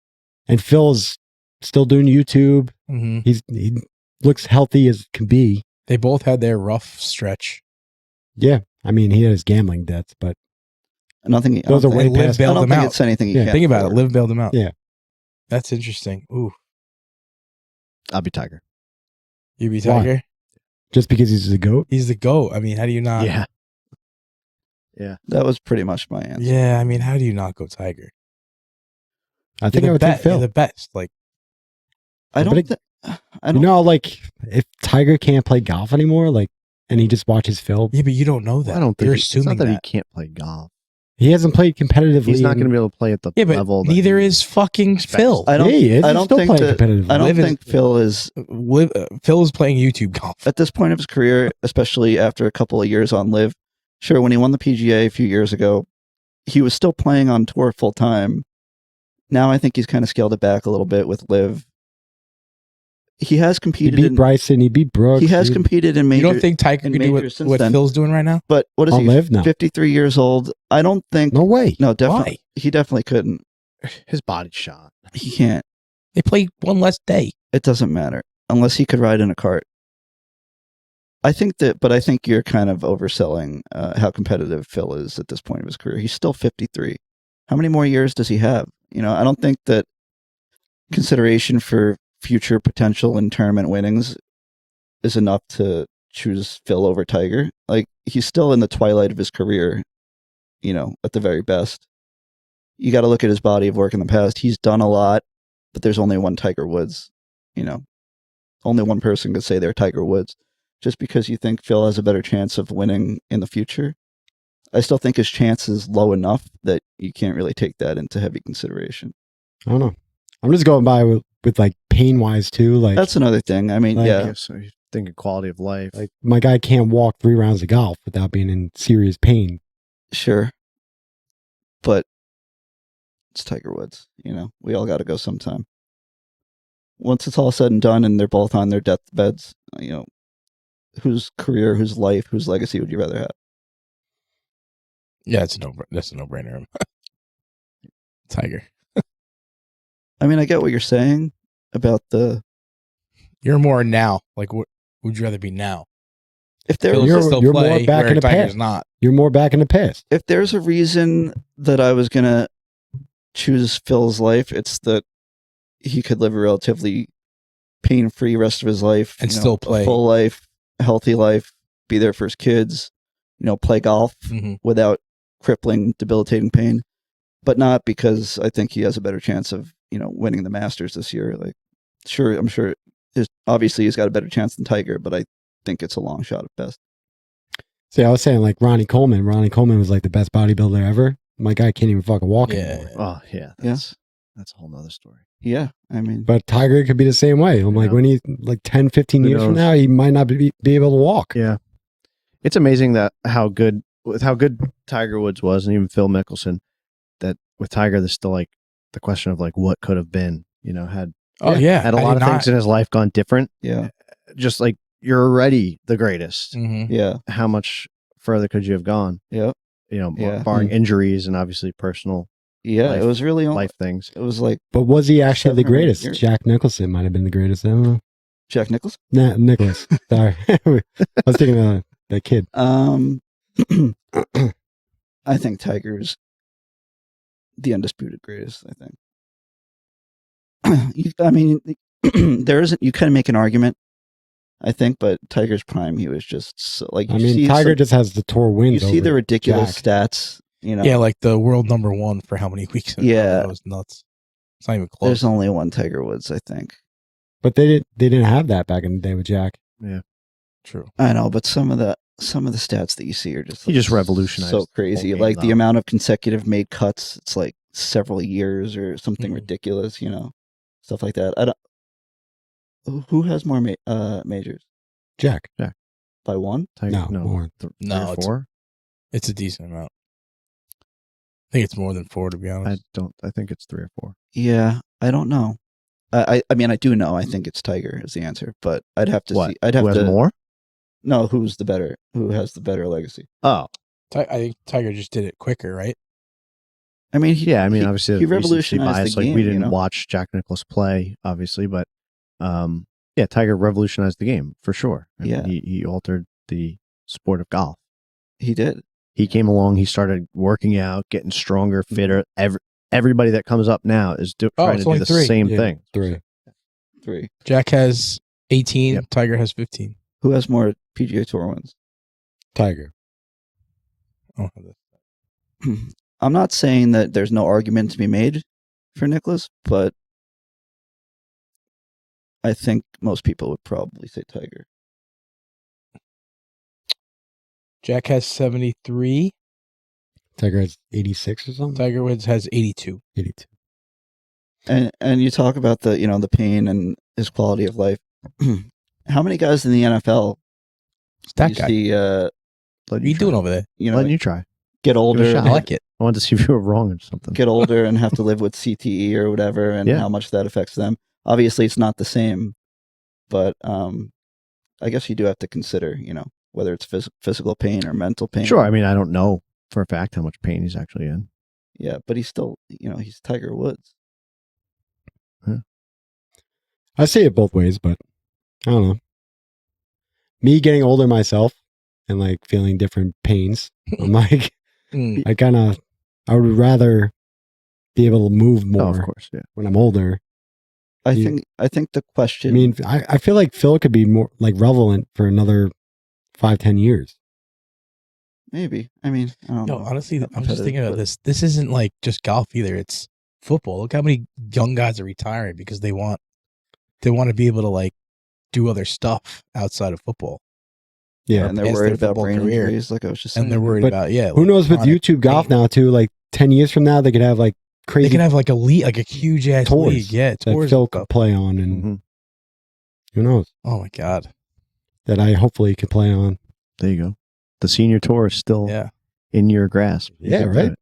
and Phil's still doing YouTube. Hmm. He looks healthy as can be. They both had their rough stretch. Yeah, I mean he had his gambling debts, but Nothing. those are way And Liv past. I bailed don't him think out. it's anything. You Yeah. can't Think about it. afford. Liv bailed him out. Yeah. That's interesting. Ooh, I'll be Tiger. you be Why? Tiger. Just because he's a goat. He's the GOAT. I mean, how do you not? Yeah. That was pretty much my answer. Yeah, I mean, how do you not go Tiger? I think I would take You're Phil. the best. Like, I But don't. it- I You don't. know, like if Tiger can't play golf anymore, like, and he just watches Phil, yeah, but you don't know that. Well, I don't think you're it's assuming not that, that. he can't play golf. he hasn't played competitively. He's not going to in- be able to play at the Yeah, but level. that neither he is fucking expects. Phil. I don't. Yeah, he is. I He's don't still think playing that. competitively. I don't Liv is- think Phil is Phil is playing YouTube golf. at this point of his career, especially after a couple of years on Live. Sure, when he won the PGA a few years ago, he was still playing on tour full time. Now I think he's kind of scaled it back a little bit with Live. He has He competed. beat Bryson. He beat Brooks. He has competed in major. You don't think Tiger in can do majors since what then. Phil's doing right now? But what is On he? Live now. 53 years old. I don't think. No way. No, definitely. Why? He definitely couldn't. his body's shot. He can't. They play one less day. It doesn't matter unless he could ride in a cart. I think you're kind of overselling how competitive Phil is at this point of his career. He's still 53. How many more years does he have? I don't think that consideration for future potential in tournament winnings is enough to choose Phil over Tiger. Like, he's still in the twilight of his career, at the very best. You got to look at his body of work in the past. He's done a lot, but there's only one Tiger Woods. Only one person could say they're Tiger Woods. Just because you think Phil has a better chance of winning in the future, I still think his chance is low enough that you can't really take that into heavy consideration. I don't know. I'm just going by with like pain wise too. Like That's another thing. I mean, Like- yeah, So you think of quality of life. like my guy can't walk 3 rounds of golf without being in serious pain. sure. But it's Tiger Woods. We all got to go sometime. Once it's all said and done and they're both on their deathbeds, whose career, whose life, whose legacy would you rather have? Yeah, that's a no brainer. Tiger. I mean, I get what you're saying about You're more now. Like, what would you rather be now? if there Phil was You're- can still you're more play, back where in the Tiger's past. not. You're more back in the past. if there's a reason that I was gonna choose Phil's life, it's that he could live a relatively pain-free rest of his life And still play. a full life, healthy life, be there for his kids, play golf Mm-hmm. without crippling, debilitating pain, but not because I think he has a better chance of winning the Masters this year. Like, sure, I'm sure obviously he's got a better chance than Tiger, but I think it's a long shot at best. See, I was saying like Ronnie Coleman. Ronnie Coleman was like the best bodybuilder ever. My guy can't even fucking walk Yeah. anymore. Oh yeah, that's a whole nother story. Yeah, I mean, But Tiger could be the same way. I'm like, Yeah. when he like 10, 15 Who years from knows? now, he might not be able to walk. Yeah, it's amazing that how good Tiger Woods was, and even Phil Mickelson. That with Tiger, there's still like the question of like what could have been. Had Oh yeah, had a lot of things in his life gone different. yeah, Just like you're already the greatest. Mm-hmm. yeah, How much further could you have gone? yeah, Yeah. Yeah. Barring injuries and obviously personal yeah. Life- It was really only. life things. It was like But was he actually 7 the or 8 greatest? years. Jack Nicholson might have been the greatest. I don't know. Jack Nicklaus. Nah, Nicholas. Sorry. I was thinking of that kid. I think Tiger's the undisputed greatest. I think. I mean, there isn't. You kind of make an argument, I think, but Tiger's prime, he was just so, like. I You mean, see Tiger some- just has the tour wins. You see the over ridiculous Jack. stats. Yeah, like the world number 1 for how many weeks? Yeah. That was nuts. It's not even close. There's only one Tiger Woods, I think. But they didn't have that back in the day with Jack. True. I know, but some of the stats that you see are just He just revolutionized so the crazy. whole game, Like the though. amount of consecutive made cuts, it's like several years or something Mhm. ridiculous, stuff like that. I don't. Who has more majors Jack. by one? No, more. Three No, or it's- four. It's a decent amount. I think it's more than 4, to be honest. I think it's 3 or 4. Yeah, I don't know. I mean, I do know. I think it's Tiger is the answer, but I'd have to What? see. I'd have Who has to more? know who has the better legacy. Oh, I think Tiger just did it quicker, right? I mean, yeah. I mean, obviously, he the recency revolutionized bias, the like game. we didn't watch Jack Nicklaus play, obviously, but yeah, Tiger revolutionized the game for sure. I mean, he altered the sport of golf. He did. He came along. He started working out, getting stronger, fitter. Everybody that comes up now is trying to it's do only the 3. same Yeah, thing. 3. 3. Jack has 18. Yep. Tiger has 15. Who has more PGA Tour wins? Tiger. Oh, I'm not saying that there's no argument to be made for Nicklaus, but I think most people would probably say Tiger. Jack has 73. Tiger has 86 or something. Tiger Woods has 82. 82. And you talk about the the pain and his quality of life. How many guys in the NFL It's that you guy. see? What are you doing over there? Letting you try. Get older. Give it a shot. I like it. I wanted to see if you were wrong or something. Get older and have to live with CTE or whatever, and Yeah. how much that affects them. Obviously, it's not the same, but I guess you do have to consider, whether it's physical pain or mental pain. Sure. I mean, I don't know for a fact how much pain he's actually in. Yeah, but he's still, he's Tiger Woods. I see it both ways, but I don't know. Me getting older myself and like feeling different pains. I'm like, Mm. I would rather be able to move more Oh, of course. Yeah. when I'm older. I You- think the question. I mean, I feel like Phil could be more like relevant for another 5-10 years. maybe. I mean, I don't No, know. honestly, How I'm just thinking competitive, about this. This isn't like just golf either. It's football. Look how many young guys are retiring because they want to be able to like do other stuff outside of football. Yeah. and they're past worried their about football brain career. injuries, like I was just saying. And they're worried But about Who like, knows with chronic YouTube golf pain. now too? Like 10 years from now, they could have like They crazy can have like a huge ass tours league. Yeah, that tours. Phil and could stuff. play on, and Mhm. who knows Oh my god. that I hopefully could play on. There you go. The senior tour is still Yeah. in your grasp. You Yeah, can do right. it.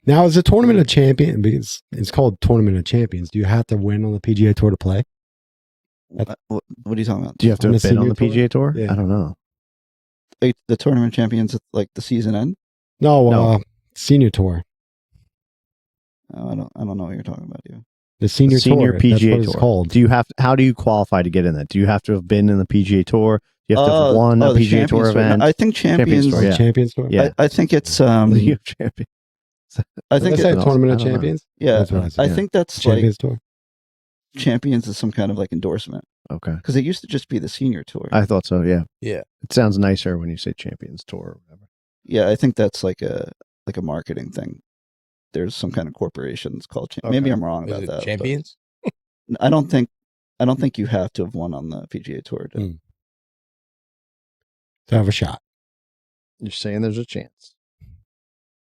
Now, is the Tournament of Champions, because it's called Tournament of Champions, do you have to win on the PGA Tour to play? What are you talking about? Do you have to On have the been on senior the PGA tour? Yeah. I don't know. The tournament champions at like the season end? No, No. Senior Tour. Oh, I don't know what you're talking about. You. The Senior, Senior Tour. PGA That's what tour. it's called. Do you have? How do you qualify to get in that? Do you have to have been in the PGA tour? Do you have to have won a the PGA tour Champions event? I think champions. Tour, Oh, yeah. Champions Tour? Yeah. I think it's League of Champions. I Did think I say it- Tournament I of don't know. Champions? yeah. That's what I said. I Yeah. think that's Champions Tour. like champions is some kind of like endorsement Okay. because it used to just be the senior tour. I thought so. Yeah. Yeah. It sounds nicer when you say Champions Tour or whatever. Yeah, I think that's like a marketing thing. There's some kind of corporation that's called. Maybe Okay. I'm wrong Is about it that. but champions? I don't think you have to have won on the PGA tour. Mm. To have a shot. You're saying there's a chance.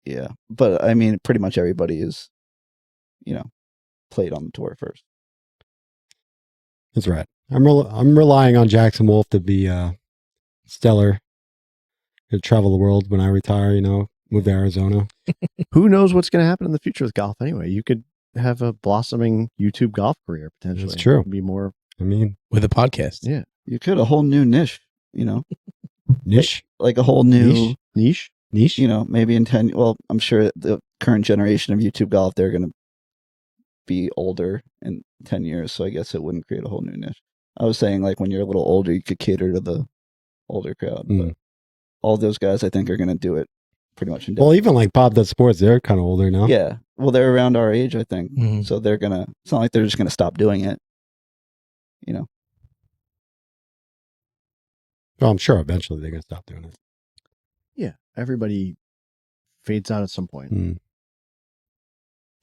Yeah, but I mean, pretty much everybody is, played on the tour first. That's right. I'm relying on Jackson Wolf to be stellar. To travel the world when I retire, move to Arizona. Who knows what's going to happen in the future with golf anyway? You could have a blossoming YouTube golf career potentially. That's true. Be more. I mean, With a podcast. Yeah. You could a whole new niche, niche? like a whole new Niche. Niche? maybe in 10. Well, I'm sure the current generation of YouTube golf, they're going to be older in 10 years, so I guess it wouldn't create a whole new niche. I was saying like when you're a little older, you could cater to the older crowd. Mm. But all those guys, I think, are going to do it pretty much Well, indefinitely. even like Bob Does Sports, they're kind of older now. Yeah. Well, they're around our age, I think. Mhm. So they're going to, it's not like they're just going to stop doing it. Well, I'm sure eventually they're going to stop doing it. Yeah. Everybody fades out at some point. Mm.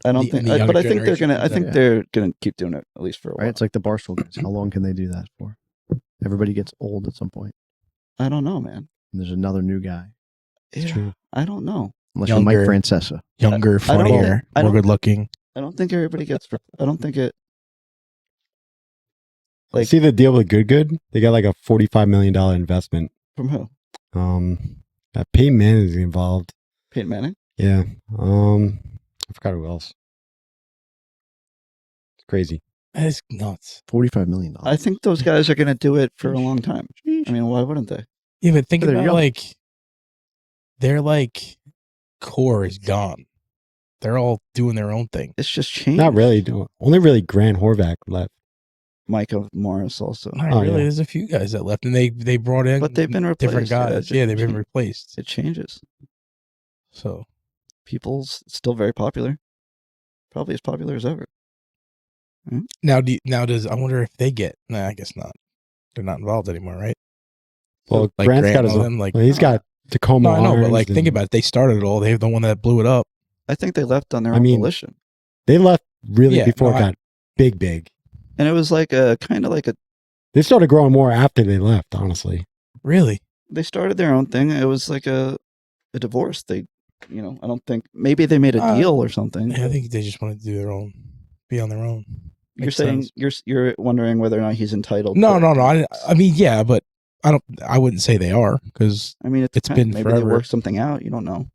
I don't The- think, the but I younger think they're generation going to, I does that, think yeah. they're going to keep doing it at least for a while. Right? It's like the Barstool guys. How long can they do that for? Everybody gets old at some point. I don't know, man. And there's another new guy. It's Yeah, true. I don't know. Unless you're Mike Younger. Francesa. Younger, I don't funnier, think- I more don't- good looking. I don't think everybody gets. I don't think it. Like, see the deal with Good? They got like a $45 million investment. From who? Peyton Manning is involved. Peyton Manning. Yeah. I forgot who else. It's crazy. That is nuts. $45 million. I think those guys are going to do it for a long time. I mean, why wouldn't they? Yeah, but think They're about young. like their like core is gone. They're all doing their own thing. It's just changed. Not really. Only really Grant Horvath left. Micah Morris also. Not Oh, really. yeah. There's a few guys that left, and they brought in, But they've been different replaced. guys. Yeah, they've been replaced. It changes. So People's still very popular. Probably as popular as ever. now, does I wonder if they get? Nah, I guess not. They're not involved anymore, right? Well, Like Grant's Grant got his and own. them, like Well, he's got Tacoma. no, I know, but Arms like think and- about it. They started it all. They're the one that blew it up. I think they left on their I own mean, volition. They left really Yeah, before no, it got big. And it was like a kind of like a. They started growing more after they left, honestly. Really? They started their own thing. It was like a divorce. They, I don't think maybe they made a deal or something. Yeah, I think they just wanted to do their own, be on their own. You're Makes saying sense. you're wondering whether or not he's entitled. No. to- I mean, yeah, but I wouldn't say they are because I mean, it's depends. been maybe forever. they work something out. You don't know.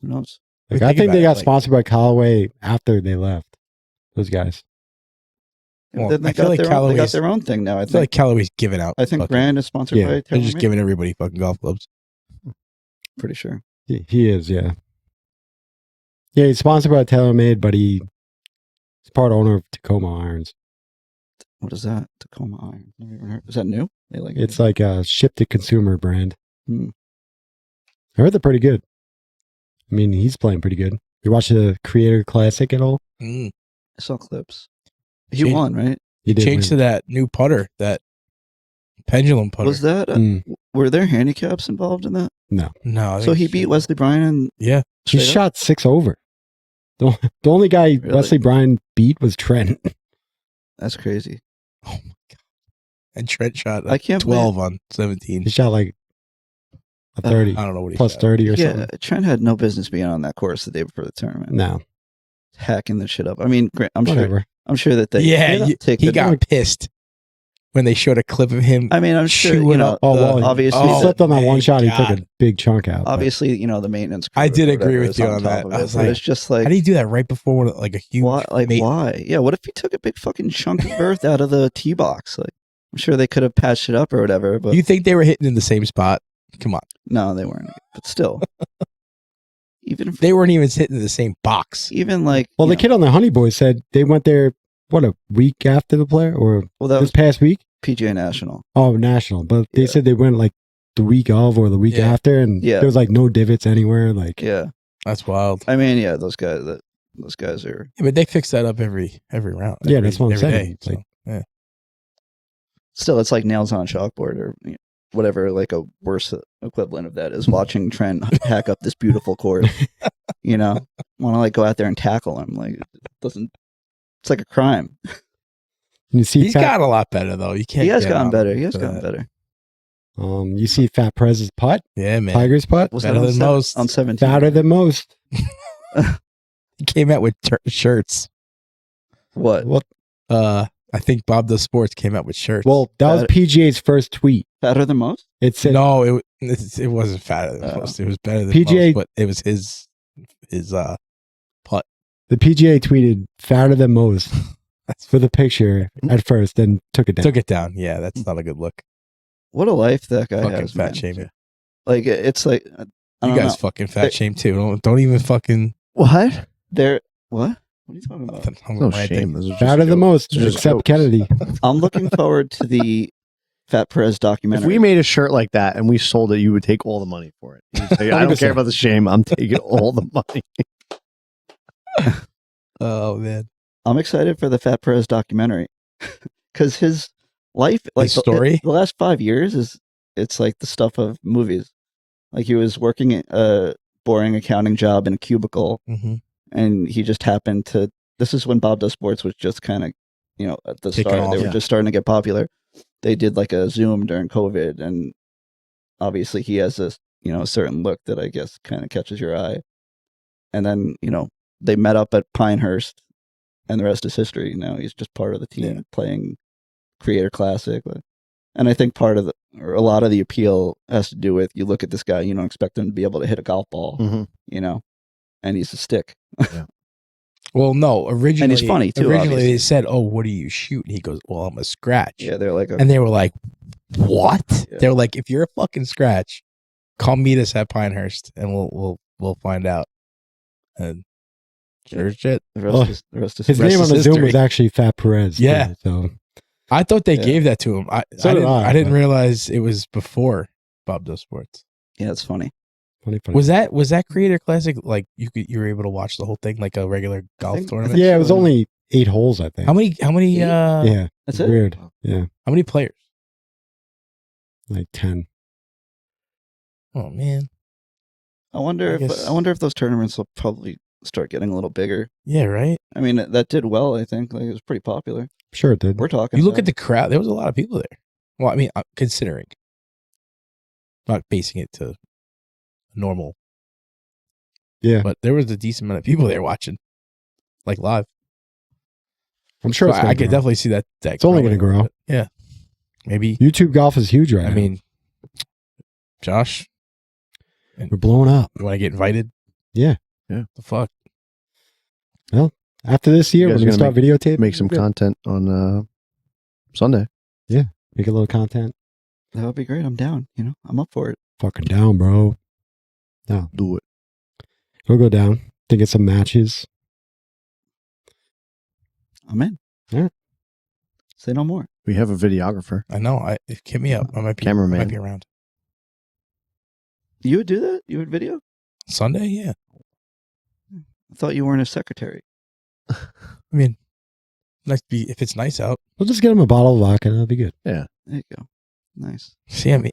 Who knows? Like, Think I think about they it, got like- sponsored by Callaway after they left. Those guys. Well, Then they I feel got like their own, they got Callaway's- their own thing now. I I feel like think. Callaway's giving out. I think fucking- Brand is sponsored Yeah, by. They're TaylorMade. just giving everybody fucking golf clubs. Pretty sure. He is, yeah. Yeah, he's sponsored by TaylorMade, but he's part owner of Tacoma Irons. What is that? Tacoma Iron. Never even heard. Is that new? They like It's like a ship-to-consumer brand. Hmm. I heard they're pretty good. I mean, he's playing pretty good. You watch the Creator Classic at all? Mm. I saw clips. He Change- won, right? He did Changed to win. that new putter, that pendulum putter. Was that? Mm, Were there handicaps involved in that? No. I So think he beat Wesley Bryan and Yeah. he straight up? shot 6 over. The only guy Really? Wesley Bryan beat was Trent. That's crazy. Oh my god. And Trent shot I can't 12 on 17. He shot like a 30, I don't know what he plus shot. 30 or Yeah, something. Trent had no business being on that course the day before the tournament. No, Hacking the shit up. I mean, I'm whatever. sure that they Yeah, take he the- got pissed when they showed a clip of him. I mean, I'm sure chewing up Oh, the- well, obviously he the- slipped on that one thank shot. He took God. a big chunk out. but- obviously, the maintenance. I crew did or agree whatever with is you on top that. of I it, was but like, it's just like, How do you do that right before like a huge why? Like, mate- why? Yeah, what if he took a big fucking chunk of earth out of the tee box? Like, I'm sure they could have patched it up or whatever, but You think they were hitting in the same spot? Come on. no, they weren't. But still, even if, They weren't even hitting in the same box. even like, Well, you the know, kid on the Honey Boys said they went there, what, a week after the player or well, that this was past week? PGA National. Oh, national. But they Yeah. said they went like the week of or the week Yeah. after, and Yeah. there was like no divots anywhere. Like, Yeah, That's wild. I mean, yeah, those guys are. Yeah, but they fix that up every round. Yeah, every- that's what I'm every saying. day, It's like- so, yeah. Still, it's like nails on a chalkboard or whatever. Like a worse equivalent of that is watching Trent hack up this beautiful course. Want to like go out there and tackle him. Like, it doesn't. It's like a crime. you see, He's got a lot better though. You can't. He has get gotten on better. him He has for gotten that. better. you see Fat Prez's putt, Yeah, man. Tiger's putt, Was Better that on than most. on 17? fatter than most. He came out with shirts. What? Well, I think Bob Does Sports came out with shirts. well, that was Fat- PGA's first tweet. Fatter than most? It said, no, it wasn't fatter than Oh. most. It was better than PGA most, but it was his putt. the PGA tweeted fatter than most That's for the picture at first, then took it down. took it down. Yeah, that's not a good look. What a life that guy Fucking has. fat man. shaming. Like it's like I You don't guys know. fucking fat shame too. Don't even fucking. What? They're what? What are you talking about? I'm No ranting. shame. Those are just Fatter than jokes. most, Those are just except jokes. Kennedy. I'm looking forward to the Fat Perez If documentary. we made a shirt like that and we sold it, you would take all the money for it. You'd say, I don't care 100%. about the shame. I'm taking all the money. Oh man, I'm excited for the Fat Perez documentary because his life, like His story? the last 5 years it's like the stuff of movies. Like he was working a boring accounting job in a cubicle, mm-hmm. and he just happened to. This is when Bob Does Sports was just kind of, at the Kicking start. off, They were yeah. just starting to get popular. They did like a Zoom during COVID, and obviously he has this, a certain look that I guess kind of catches your eye. And then, they met up at Pinehurst, and the rest is history. Now he's just part of the team playing Creator Classic. And I think part of or a lot of the appeal has to do with, you look at this guy, you don't expect him to be able to hit a golf ball, and he's a stick. Well, no, originally. And he's funny, too, Originally, obviously. they said, "Oh, what do you shoot?" And he goes, "Well, I'm a scratch." Yeah, they're like, And they were like, "What?" Yeah. They were like, "If you're a fucking scratch, come meet us at Pinehurst, and we'll find out." And sure as shit. the rest is His rest name is on the Zoom history. was actually Fat Perez. Yeah. too, so I thought they Yeah. gave that to him. So did I, I didn't but- realize it was before Bob Does Sports. Yeah, it's funny. funny. Was that Creator Classic like you were able to watch the whole thing like a regular golf think- tournament? Yeah, it was only 8 holes, I think. How many Yeah, That's it's it? weird. Yeah, how many players? like 10. Oh man. I wonder I guess- if those tournaments will probably start getting a little bigger. Yeah, right? I mean, that did well, I think. Like, it was pretty popular. Sure it did. We're talking. You look at the crowd, there was a lot of people there. Well, I mean, considering. Not basing it to normal. Yeah. But there was a decent amount of people there watching. Like live. I'm sure So it's gonna I could grow. definitely see that. It's only gonna growing a grow. little bit. Yeah. Maybe. YouTube golf is huge right I now. mean, Josh, we're blowing up. you want to get invited? Yeah. Yeah. The fuck? After this year, You we're guys gonna start gonna videotaping. Make some content on Sunday. Make a little content. That would be great. I'm down. I'm up for it. Fucking down, bro. Do it. We'll go down to get some matches. I'm in. Yeah. Say no more. We have a videographer. I know. Hit me up. I might be Cameraman. might be around. You would do that? You would video? Sunday, yeah. I thought you weren't a secretary. I mean, if it's nice out. We'll just get him a bottle of vodka and it'll be good. There you go. Nice. See, I'm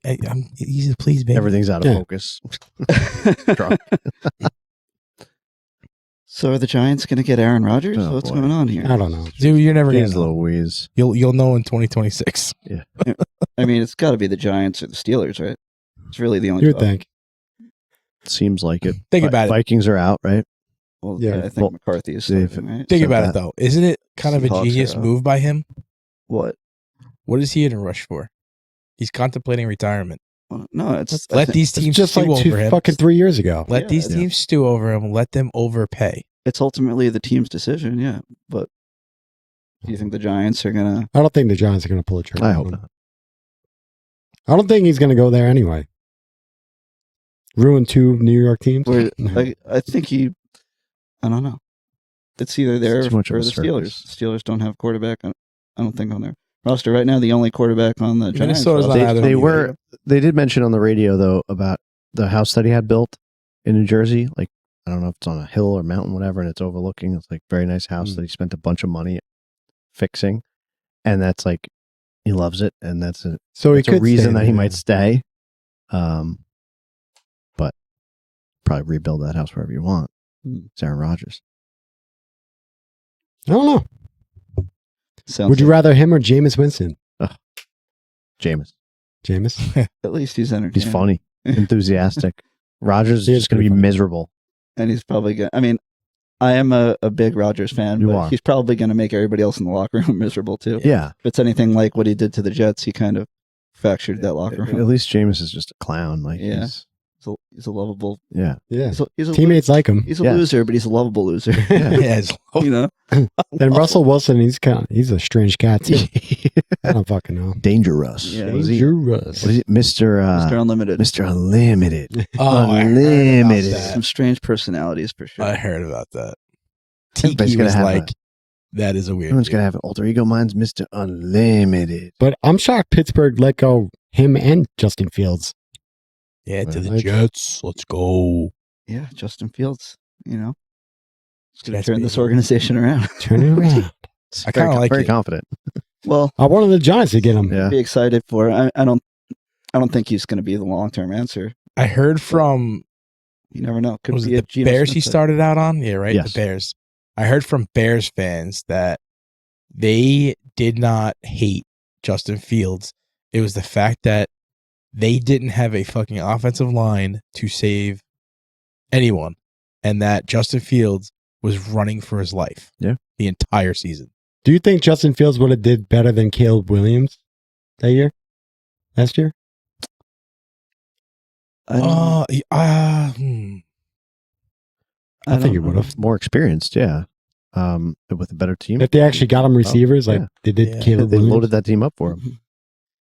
easy to please, baby. Everything's out of Yeah. focus. Drunk. So are the Giants going to get Aaron Rodgers? Oh, What's boy. going on here? I don't know. Dude, you're never gonna Jeez know. Louise. You'll know in 2026. I mean, it's got to be the Giants or the Steelers, right? It's really the only. You would two think. Seems like it. Think about it. Vikings are out, right? Well, Yeah. I think Well, McCarthy is they've- starting, right? Think So about that- it though. Isn't it kind of a Seahawks genius are out. move by him? What? What is he in a rush for? He's contemplating retirement. Well, no, it's Let these It's teams just stew like over him. fucking 3 years ago. Let Yeah, these yeah. teams stew over him. Let them overpay. It's ultimately the team's decision, yeah. But do you think the Giants are gonna? I don't think the Giants are going to pull a trigger. I on hope him. not. I don't think he's going to go there anyway. Ruin 2 New York teams. Where, I think I don't know. It's either there It's too much or of the a circus. Steelers. Steelers don't have quarterback. I don't think on their roster right now. The only quarterback on the Giants Minnesota's roster- not either. They were. They did mention on the radio though about the house that he had built in New Jersey. Like I don't know if it's on a hill or mountain, whatever, and it's overlooking. It's like a very nice house Mm. that he spent a bunch of money fixing, and that's like he loves it, and that's a So he it's a could reason stay that he there. might stay. But probably rebuild that house wherever you want. It's Aaron Rodgers. I don't know. Sounds Would you like- rather him or Jameis Winston? Jameis. Jameis? At least he's entertaining. He's funny, enthusiastic. Rodgers is He is just going to be pretty funny. miserable. And he's probably going to. I mean, I am a big Rodgers fan, You but are. he's probably going to make everybody else in the locker room miserable too. Yeah. If it's anything like what he did to the Jets, he kind of fractured that locker At room. least Jameis is just a clown. Like Yeah. He's a lovable. yeah. Yeah. He's a Teammates like him. He's a Yeah. loser, but he's a lovable loser. Yeah, it's- you know. And Russell Wilson, he's a strange cat too. I don't fucking know. Dangerous. Yeah. What is he? Dangerous. What is it? Mr. Mr. Unlimited. Mr. Unlimited. Oh, I heard about Unlimited. that. Some strange personalities for sure. I heard about that. Everybody's Tiki gonna was have like, that is a weird. Everyone's going to have an alter ego. Mine's Mr. Unlimited. But I'm shocked Pittsburgh let go him and Justin Fields. Yeah, to the Like- Jets. Let's go. Yeah, Justin Fields. You know, he's going to Jets, turn this baby. organization around. Turn it around. It's I very kinda like very it. confident. Well, I wanted the Giants to get him. Yeah. be excited for. I don't think he's going to be the long term answer. I heard from You never know. Could was be it a the Geno Bears he Smith. started out on? Yeah, right. Yes. The Bears. I heard from Bears fans that they did not hate Justin Fields. It was the fact that they didn't have a fucking offensive line to save anyone, and that Justin Fields was running for his life. Yeah. The entire season. Do you think Justin Fields would have did better than Caleb Williams last year? I don't, I think he would have. More experienced, yeah. With a better team. If they actually got him receivers, like yeah. they did Yeah. Caleb They Williams. loaded that team up for him.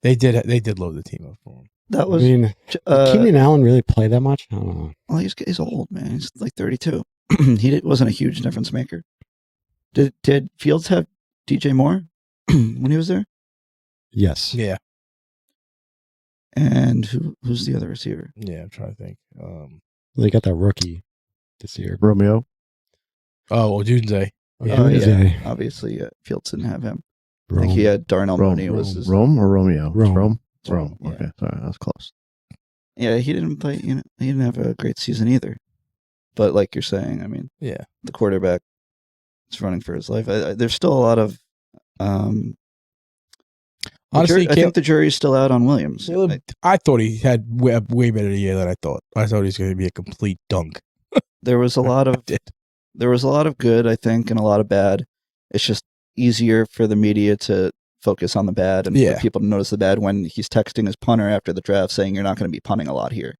They did load the team up for him. That I was. mean, did Keenan Allen really play that much? I don't know. Well, he's old, man. He's like 32. Wasn't a huge difference maker. Did Fields have DJ Moore when he was there? Yes. Yeah. And who's the other receiver? Yeah, I'm trying to think. They got that rookie this year. Romeo. Odunze. Yeah. Odunze. Obviously, Fields didn't have him. I Rome. think he had Darnell Mooney. Was his, Rome or Romeo? Rome. It's Rome. It's Rome, yeah. Okay, sorry, that was close. Yeah, he didn't play. He didn't have a great season either. But like you're saying, I mean, Yeah. the quarterback is running for his life. There's still a lot of. Honestly, I think the jury's still out on Williams. Caleb, I thought he had way better year than I thought. I thought he was going to be a complete dunk. There was a lot of I did. There was a lot of good, I think, and a lot of bad. It's just easier for the media to focus on the bad and Yeah. for people to notice the bad when he's texting his punter after the draft saying you're not going to be punting a lot here.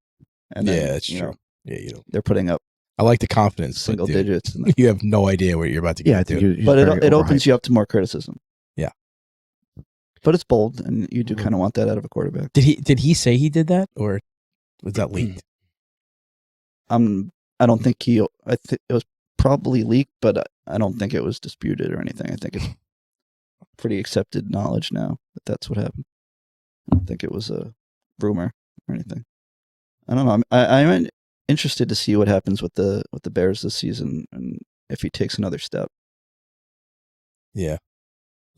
And then, Yeah, that's you true. know, Yeah, you know. they're putting up I like the confidence. but, single dude, digits. And You have no idea what you're about to get Yeah, I into. think he's but very it opens overhyped. you up to more criticism. Yeah. But it's bold, and you do Mm-hmm. kind of want that out of a quarterback. Did he say he did that, or was that leaked? I don't think I think it was probably leaked, but I don't think it was disputed or anything. I think it's pretty accepted knowledge now that that's what happened. I don't think it was a rumor or anything. I don't know. I'm interested to see what happens with the Bears this season and if he takes another step. Yeah.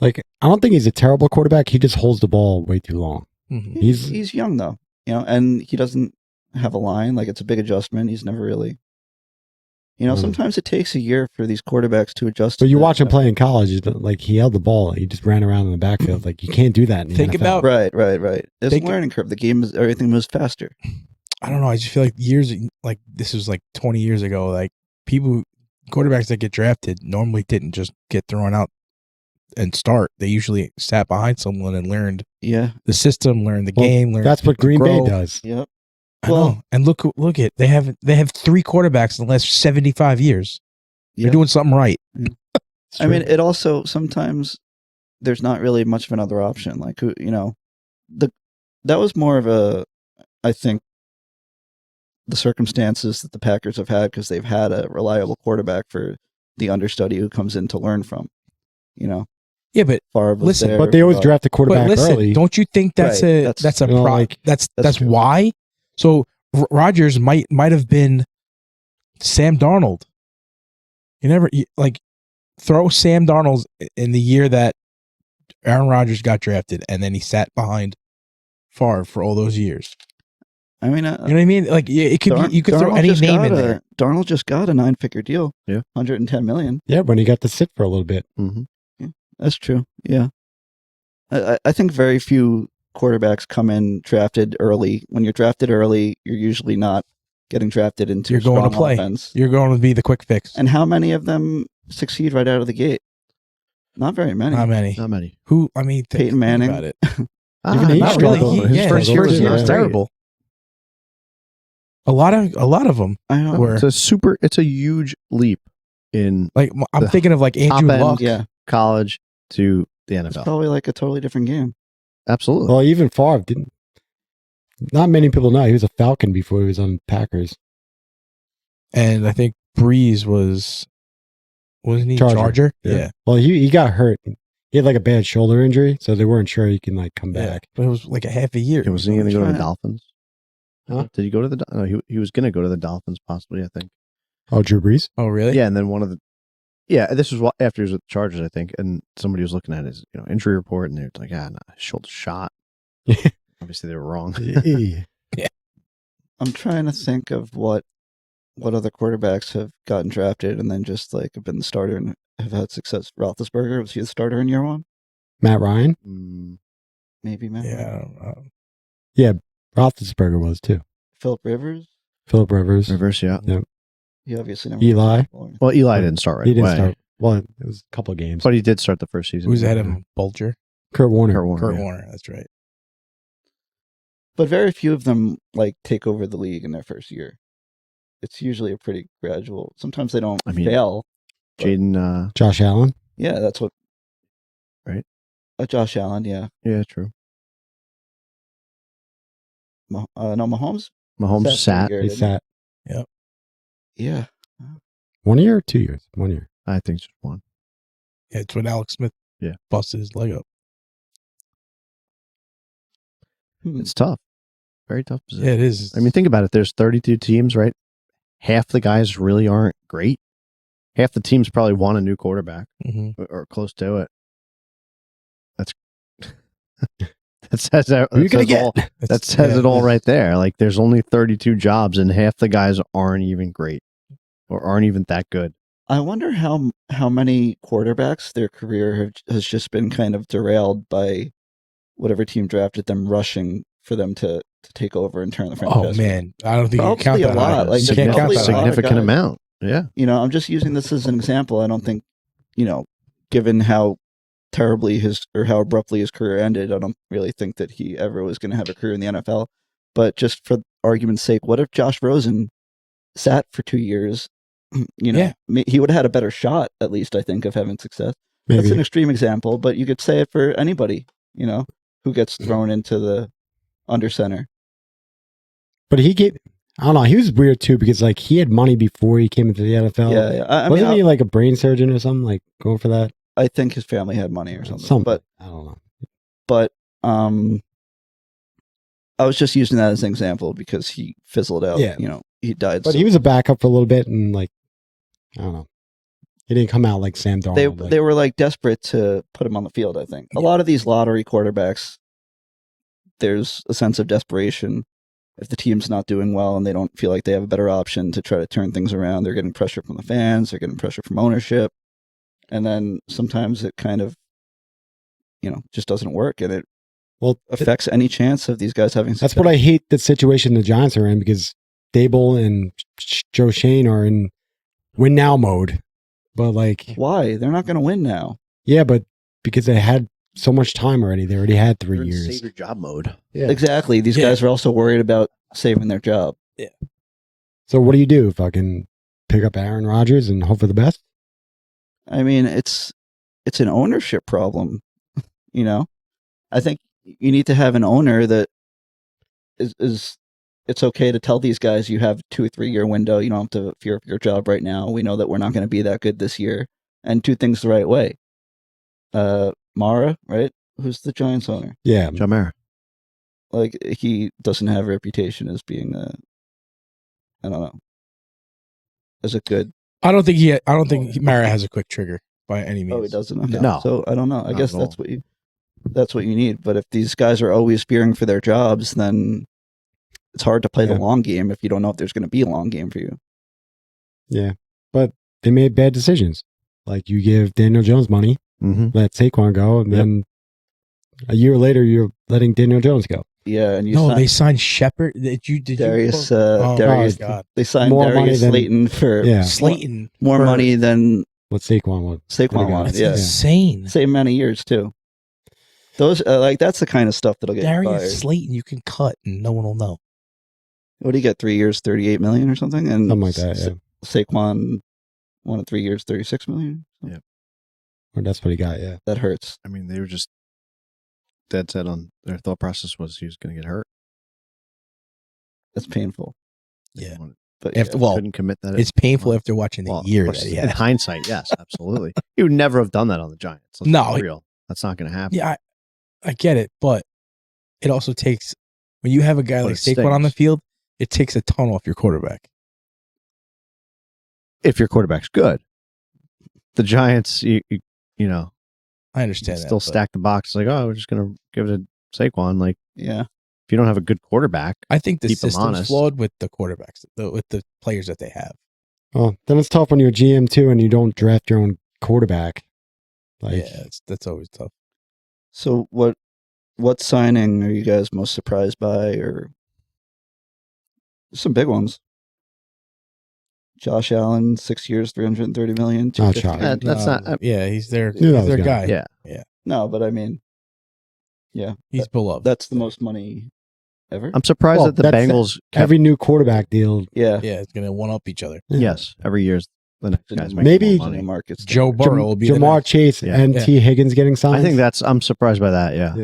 Like, I don't think he's a terrible quarterback. He just holds the ball way too long. Mhm. He's young though, you know, and he doesn't have a line. Like, it's a big adjustment. He's never really, you know, Mhm. sometimes it takes a year for these quarterbacks to adjust. So to you that. watch him play in college, like he held the ball, he just ran around in the backfield. Like, you can't do that in the Think NFL. about- Right. There's a Think- learning curve. The game is, everything moves faster. I don't know. I just feel like this was like 20 years ago. Like quarterbacks that get drafted normally didn't just get thrown out and start. They usually sat behind someone and learned Yeah. the system, learned the Well, game. Learned That's what to Green Bay grow. does. Yep. I Well- know. And look at they have 3 quarterbacks in the last 75 years. Yeah. They're doing something right. It's I mean, true. it also sometimes there's not really much of another option. Like, you know, that was more of a, I think, the circumstances that the Packers have had because they've had a reliable quarterback for the understudy who comes in to learn from. You know, Yeah, but Favre was Listen, there, but they always but- draft the but quarterback listen, early. don't you think that's Right, that's a you know, like- that's That's true. why? So Rodgers might have been Sam Darnold. Like throw Sam Darnold in the year that Aaron Rodgers got drafted, and then he sat behind Favre for all those years. I mean, You know what I mean? Like it could be, you could throw Darnold any just name got in there. Darnold just got a 9-figure deal. Yeah. $110 million. Yeah, when he got to sit for a little bit. Mm-hmm. That's true. Yeah. I think very few quarterbacks come in drafted early. When you're drafted early, you're usually not getting drafted into You're going to strong play. offense. You're going to be the quick fix. And how many of them succeed right out of the gate? Not very many. How many? Not many. Who? I mean, Peyton think Manning. About it. Even he Not struggled. really. He Yeah, struggled his too, first year was yeah. terrible. A lot of them I know. were It's a huge leap in like I'm The thinking of like Andrew top end, Luck. Yeah. college to the It's NFL. probably like a totally different game. Absolutely. Well, even Favre didn't. Not many people know he was a Falcon before he was on Packers. And I think Breeze wasn't he Charger. Yeah. Well, he got hurt. He had like a bad shoulder injury, so they weren't sure he can like come Yeah. back. But it was like a half a year. Yeah, was he going to go to the Try it. Dolphins? Huh? Did he go to the? No, he was going to go to the Dolphins possibly. I think. Oh, Drew Brees. Oh, really? Yeah, and then one of the. Yeah, this was after he was with the Chargers, I think, and somebody was looking at his injury report, and they're like, no, his shoulder shot. Obviously, they were wrong. Yeah. I'm trying to think of what other quarterbacks have gotten drafted and then just like have been the starter and have had success. Roethlisberger, was he the starter in year one? Matt Ryan. Mm, Maybe, man. Yeah. I don't know. Yeah, Roethlisberger was too. Philip Rivers. Philip Rivers. Reverse, yeah. He obviously never. Eli. Well, Eli didn't start right He didn't away, start. Well, it was a couple of games. but he did start the first season. Who's ahead of him? Bulger, Kurt Warner. Kurt Warner. Kurt yeah. Warner. That's right. But very few of them like take over the league in their first year. It's usually a pretty gradual. Sometimes they don't fail. Jaden. Josh Allen. Yeah, that's what. Right. Josh Allen. Yeah. Yeah, true. No, Mahomes. Mahomes sat. He sat Yeah. 1 year or 2 years? 1 year. I think just one. Yeah, it's when Alex Smith busted his leg up. It's tough. Very tough position. Yeah, it is. I mean, think about it. There's 32 teams, right? Half the guys really aren't great. Half the teams probably want a new quarterback or close to it. That's that says that, Who are you gonna get? That says it all right there. Like there's only 32 jobs, and half the guys aren't even great or aren't even that good. I wonder how many quarterbacks their career has just been kind of derailed by whatever team drafted them rushing for them to take over and turn the franchise. Oh man, I don't think you can Probably count a that. lot. Like You can't count probably that. a lot of Significant guys. amount. Yeah. You know, I'm just using this as an example. I don't think, given how terribly how abruptly his career ended, I don't really think that he ever was going to have a career in the NFL. But just for argument's sake, what if Josh Rosen sat for 2 years? He would have had a better shot, at least, I think, of having success. Maybe. That's an extreme example, but you could say it for anybody, who gets thrown into the under center. But I don't know, he was weird too because like he had money before he came into the NFL. Yeah. I Wasn't mean, he like a brain surgeon or something? Like going for that? I think his family had money or something. But I don't know. But I was just using that as an example because he fizzled out. Yeah. He died. But he was a backup for a little bit, and like I don't know, he didn't come out like Sam Darnold. They were like desperate to put him on the field. I think a lot of these lottery quarterbacks, there's a sense of desperation. If the team's not doing well and they don't feel like they have a better option to try to turn things around, they're getting pressure from the fans, they're getting pressure from ownership. And then sometimes it kind of, just doesn't work. And it affects any chance of these guys having success. That's what I hate the situation the Giants are in because Dable and Joe Shane are in win now mode. But like. Why? They're not going to win now. Yeah, but because they had so much time already. They already had 3 years. Save your job mode. Yeah. Exactly. These guys are also worried about saving their job. Yeah. So what do you do? Fucking pick up Aaron Rodgers and hope for the best? I mean, it's an ownership problem. I think you need to have an owner that is it's okay to tell these guys you have 2 or 3 year window. You don't have to fear for your job right now. We know that we're not going to be that good this year, and do things the right way. Mara, right? Who's the Giants owner? Yeah. John Mara. Like, he doesn't have a reputation as being I don't know, as a good. I don't think Mara has a quick trigger by any means. Oh, he doesn't. Okay. No. So I don't know. I Not guess at that's all. what you need. But if these guys are always fearing for their jobs, then it's hard to play the long game if you don't know if there's going to be a long game for you. Yeah. But they made bad decisions. Like you give Daniel Jones money, let Saquon go, and then a year later you're letting Daniel Jones go. Yeah, and they signed Shepard. Did you? Darius. Darius. God. They signed More Darius money Slayton for Slayton more money than what Saquon wanted. wanted. That's Yeah, insane. Same amount of years too. Those that's the kind of stuff that'll get Darius fired. Slayton, you can cut and no one will know. What do you get? 3 years, $38 million or something, and Something like that. Yeah. Saquon wanted 3 years, $36 million. Yeah. Or that's what he got. Yeah. That hurts. I mean, they were just dead set on their thought process was he was going to get hurt. That's painful. Yeah. But couldn't commit that. It's painful after watching the year that he in had. hindsight, yes, absolutely. He would never have done that on the Giants. Let's No, be real. That's not going to happen. Yeah, I get it, but it also takes when you have a guy But like it Saquon on the stings. field, it takes a ton off your quarterback. If your quarterback's good, the Giants, you know, I understand that. still but stack the box. Like, oh, we're just going to give it to Saquon. Like, yeah. if you don't have a good quarterback, I think the keep them system's honest. flawed with the quarterbacks, with the players that they have. Well, then it's tough when you're a GM too, and you don't draft your own quarterback. Like, Yeah, that's always tough. So what signing are you guys most surprised by, or Some big ones. Josh Allen, 6 years, $330 million. Not 250. shocking. That's not. Yeah, he's their Knew that he's their was guy. Yeah. No, but I mean, yeah, He's beloved. that's the most money ever. I'm surprised Well, that the that's Bengals kept, Every new quarterback deal. Yeah, Yeah, it's gonna one up each other. yes, every year's the next The guy's new making Maybe- more the new money. market Joe standard. Burrow will be the Jamar next. Chase Yeah. and Yeah. T. Higgins getting signed. I think I'm surprised by that. Yeah,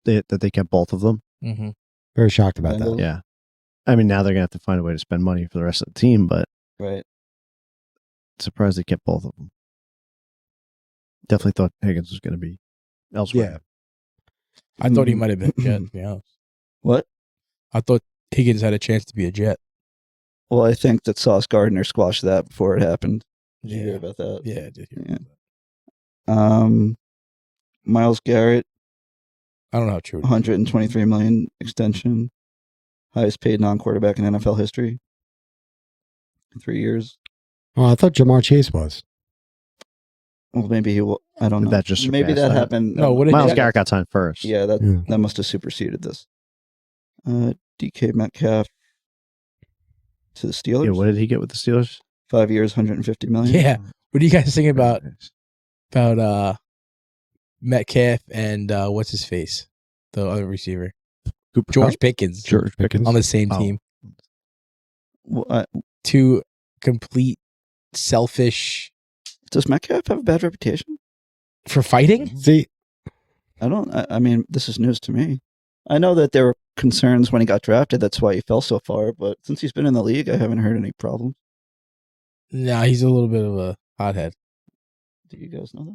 Yeah. that they kept both of them. Mm-hmm. Very shocked about Bengals. that. Yeah, I mean now they're gonna have to find a way to spend money for the rest of the team, but Right. surprised they kept both of them. Definitely thought Higgins was going to be elsewhere. I thought he might have been a Jet. To be honest, What? I thought Higgins had a chance to be a Jet. Well, I think that Sauce Gardner squashed that before it happened. Did you hear about that? Yeah, I did hear Yeah. about that. Miles Garrett, I don't know how true it is. $123 million extension, highest paid non-quarterback in NFL history. 3 years. Oh, I thought Jamar Chase was. Well, maybe he will. I don't know. That just maybe surpassed that that. happened. No, what did Miles Yeah. Garrett got signed first. Yeah, that Yeah. that must have superseded this. DK Metcalf to the Steelers. Yeah, what did he get with the Steelers? 5 years, $150 million. Yeah. What do you guys think about Very nice. Metcalf and what's his face, the other receiver, Cooper George Kupp? Pickens, George Pickens on the same Oh. team? Well, Two complete selfish does Metcalf have a bad reputation? for fighting. See, I mean, this is news to me. I know that there were concerns when he got drafted. That's why he fell so far. But since he's been in the league, I haven't heard any problems. Nah, he's a little bit of a hothead. Do you guys know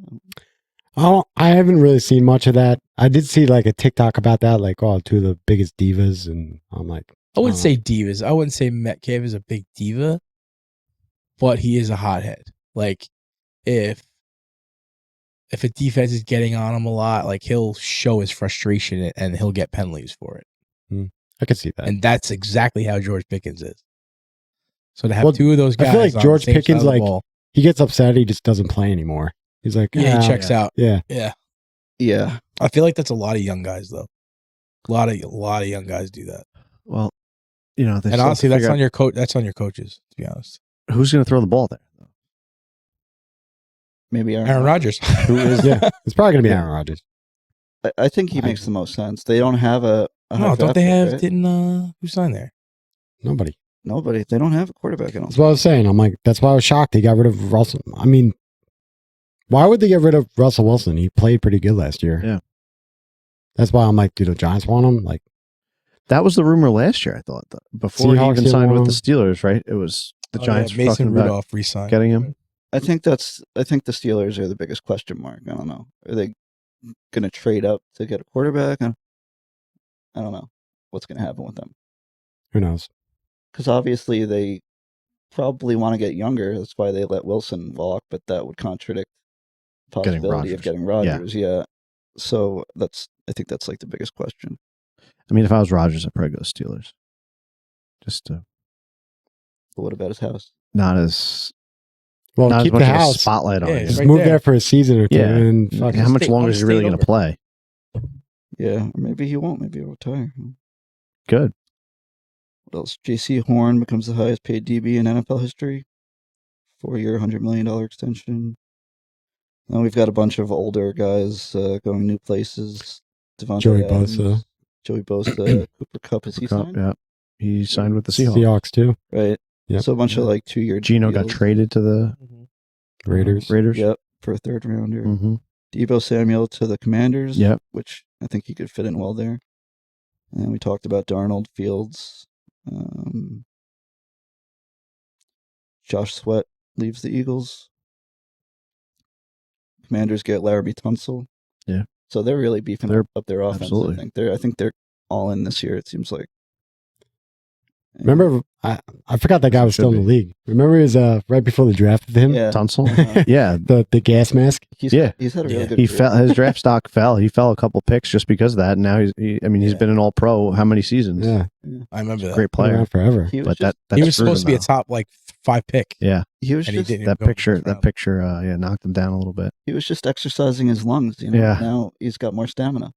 that? I haven't really seen much of that. I did see like a TikTok about that, like, oh, two of the biggest divas. And I'm like, I wouldn't Oh. say divas. I wouldn't say Metcalf is a big diva, but he is a hothead. Like if a defense is getting on him a lot, like he'll show his frustration and he'll get penalties for it. I could see that. And that's exactly how George Pickens is. So to have Well, two of those I guys, feel like on George the same side Pickens, of the like, ball, he gets upset. He just doesn't play anymore. He's like, yeah, "Ah, he checks out. Yeah. Yeah, Yeah. I feel like that's a lot of young guys though. A lot of young guys do that. Well, they And still have honestly, to that's figure on your coach. That's on your coaches, to be honest. out who's going to throw the ball there. Maybe Aaron Rodgers. Who is, yeah. It's probably going to be Aaron Rodgers. I think he makes the most sense. They don't have a high No, draft don't they pick, have? right? Didn't who signed there? Nobody. Nobody. They don't have a quarterback. I don't That's what I was saying. I'm like, that's why I was shocked they got rid of Russell. I mean, why would they get rid of Russell Wilson? He played pretty good last year. Yeah. That's why I'm like, do the Giants want him? Like, That was the rumor last year, I thought. Before he Seahawks even didn't signed with want the him. Steelers, right? It was the Oh, Giants yeah, were Mason talking about Rudolph re-signed. getting him. I think the Steelers are the biggest question mark. I don't know. Are they going to trade up to get a quarterback? I don't know what's going to happen with them. who knows? Because obviously they probably want to get younger. That's why they let Wilson walk, but that would contradict the Getting possibility of Rodgers. getting Rodgers. Yeah. So I think that's like the biggest question. I mean, if I was Rodgers, I'd probably go Steelers. Just to But what about his house? not as Well, not keep as the much of a house. spotlight on Yeah, you. it's Just right move there. there for a season or two. Yeah. And fuck How it. much Stay- longer I'll is he stay really going to over. play? Yeah, or maybe he won't. Maybe he'll retire. Good. What else? J.C. Horn becomes the highest paid DB in NFL history. 4-year, $100 million extension. Now we've got a bunch of older guys going new places. Devontae Joey Adams, Bosa. Joey Bosa, Cooper Kupp. Is he signed? Yeah, he signed with the Seahawks. Seahawks too. Right. Yep. So a bunch of like 2-year Gino got deals. traded to the Raiders. Raiders. Yep, for a third rounder. Mm-hmm. Debo Samuel to the Commanders. Yep. Which I think he could fit in well there. And then we talked about Darnold, Fields. Josh Sweat leaves the Eagles. Commanders get Larrabee Tunsil. Yeah. So they're really beefing They're- up their offense. absolutely. I think they're all in this year. It seems like. And- Remember, I forgot that guy was Should still in the league. Remember, he was right before they drafted him. Yeah. Tunsil. Uh-huh. Yeah, The gas mask. He's Yeah. he's had a really Yeah. good. he career. fell. His draft stock fell. He fell a couple picks just because of that. And now he's Yeah. been an All Pro. How many seasons? Yeah, I remember that. Great played player. around forever. He was But just, that's He was supposed to be a proven top like 5 pick, now. Yeah, he was and he just didn't. that go in the picture. first That round. picture. Knocked him down a little bit. he was just exercising his lungs. You know. Yeah. Now he's got more stamina.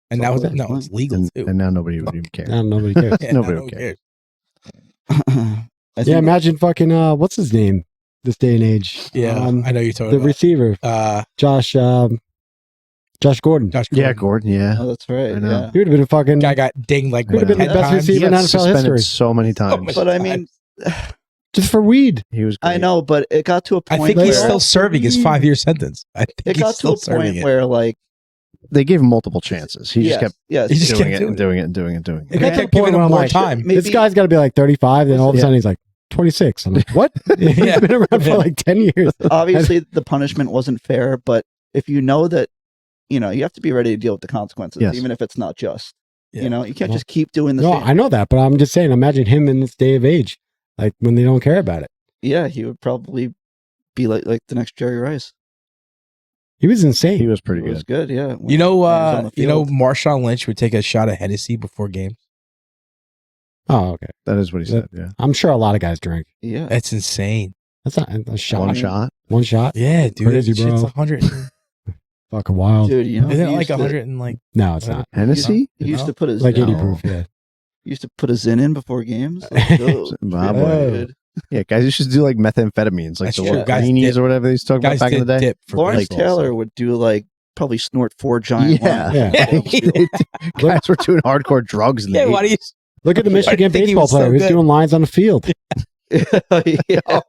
And So now that's it's legal And, too. and now nobody would even care. Now nobody cares. Yeah, nobody now would care. cares. I think Yeah, imagine fucking what's his name this day and age? Yeah, I know you're talking the about. receiver, Josh Gordon. Josh Yeah, Gordon. Gordon. Yeah, Oh, that's right. I know. Yeah. He would have been a fucking. Guy got dinged like Would have been the 10 best times. receiver He in got NFL suspended history. so many times. much. But I mean, Just for weed. He was. Great. I know, but it got to a I point think where he's still serving his 5-year sentence. I think it he's got to still a serving point it. where like They gave him multiple chances. He just kept yes, He just doing kept it doing and doing it and doing it and doing They it. got to a kept point giving where him I'm more like, time. maybe- This guy's got to be like 35. Then all of a Yeah. sudden he's like 26. I'm like, what? He's Yeah. been around for like 10 years. obviously the punishment wasn't fair, but if you know that, you have to be ready to deal with the consequences, Yes. even if it's not just. Yeah. You can't Well, just keep doing the No, same. I know that, but I'm just saying, imagine him in this day of age, like when they don't care about it. Yeah, he would probably be like the next Jerry Rice. He was insane. He was pretty It was good. good, yeah. when You know, he was on the field. Marshawn Lynch would take a shot of Hennessy before games. Oh, okay. That is what he said. Yeah, I'm sure a lot of guys drink. Yeah. That's insane. That's not a shot. one mean, shot. One shot. Yeah, dude. Crazy, That shit's bro. 100. Fucking wild. Dude, Isn't it he like used to- 100 and like No, it's not. Hennessy. He used to put his Like 80 No. proof. Yeah. He used to put a Zin in before games. Like, oh, Wow, really boy. good. Yeah, guys, you should do like methamphetamines, like That's the true. little Guys greenies dip- or whatever they used to talk about guys back in the did day. dip for Lawrence baseball, Taylor so. would do like probably snort 4 giant Yeah. lines. Yeah. Guys were doing hardcore drugs in the Yeah, why do you? Look at the Why do you Michigan think he baseball was so player who's good? doing lines on the field. Yeah. Oh,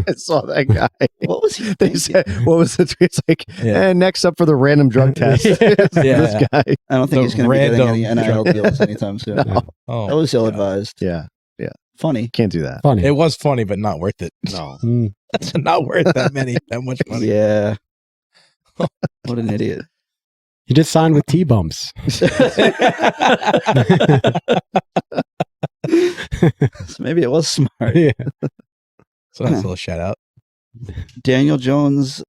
I saw that guy. What was he They thinking? said, "What was the tweet?" It's like, Yeah. and next up for the random drug test, Yeah. this guy. I don't think The he's going to be getting any random NIL drug- deals anytime soon. No. Oh, That was ill advised. Yeah, Funny. can't do that. Funny. it was funny, but not worth it. No, Mm. That's not worth that much money. Yeah. What an idiot. He just signed with T-Bumps. So maybe it was smart. Yeah. So that's a little shout out. Daniel Jones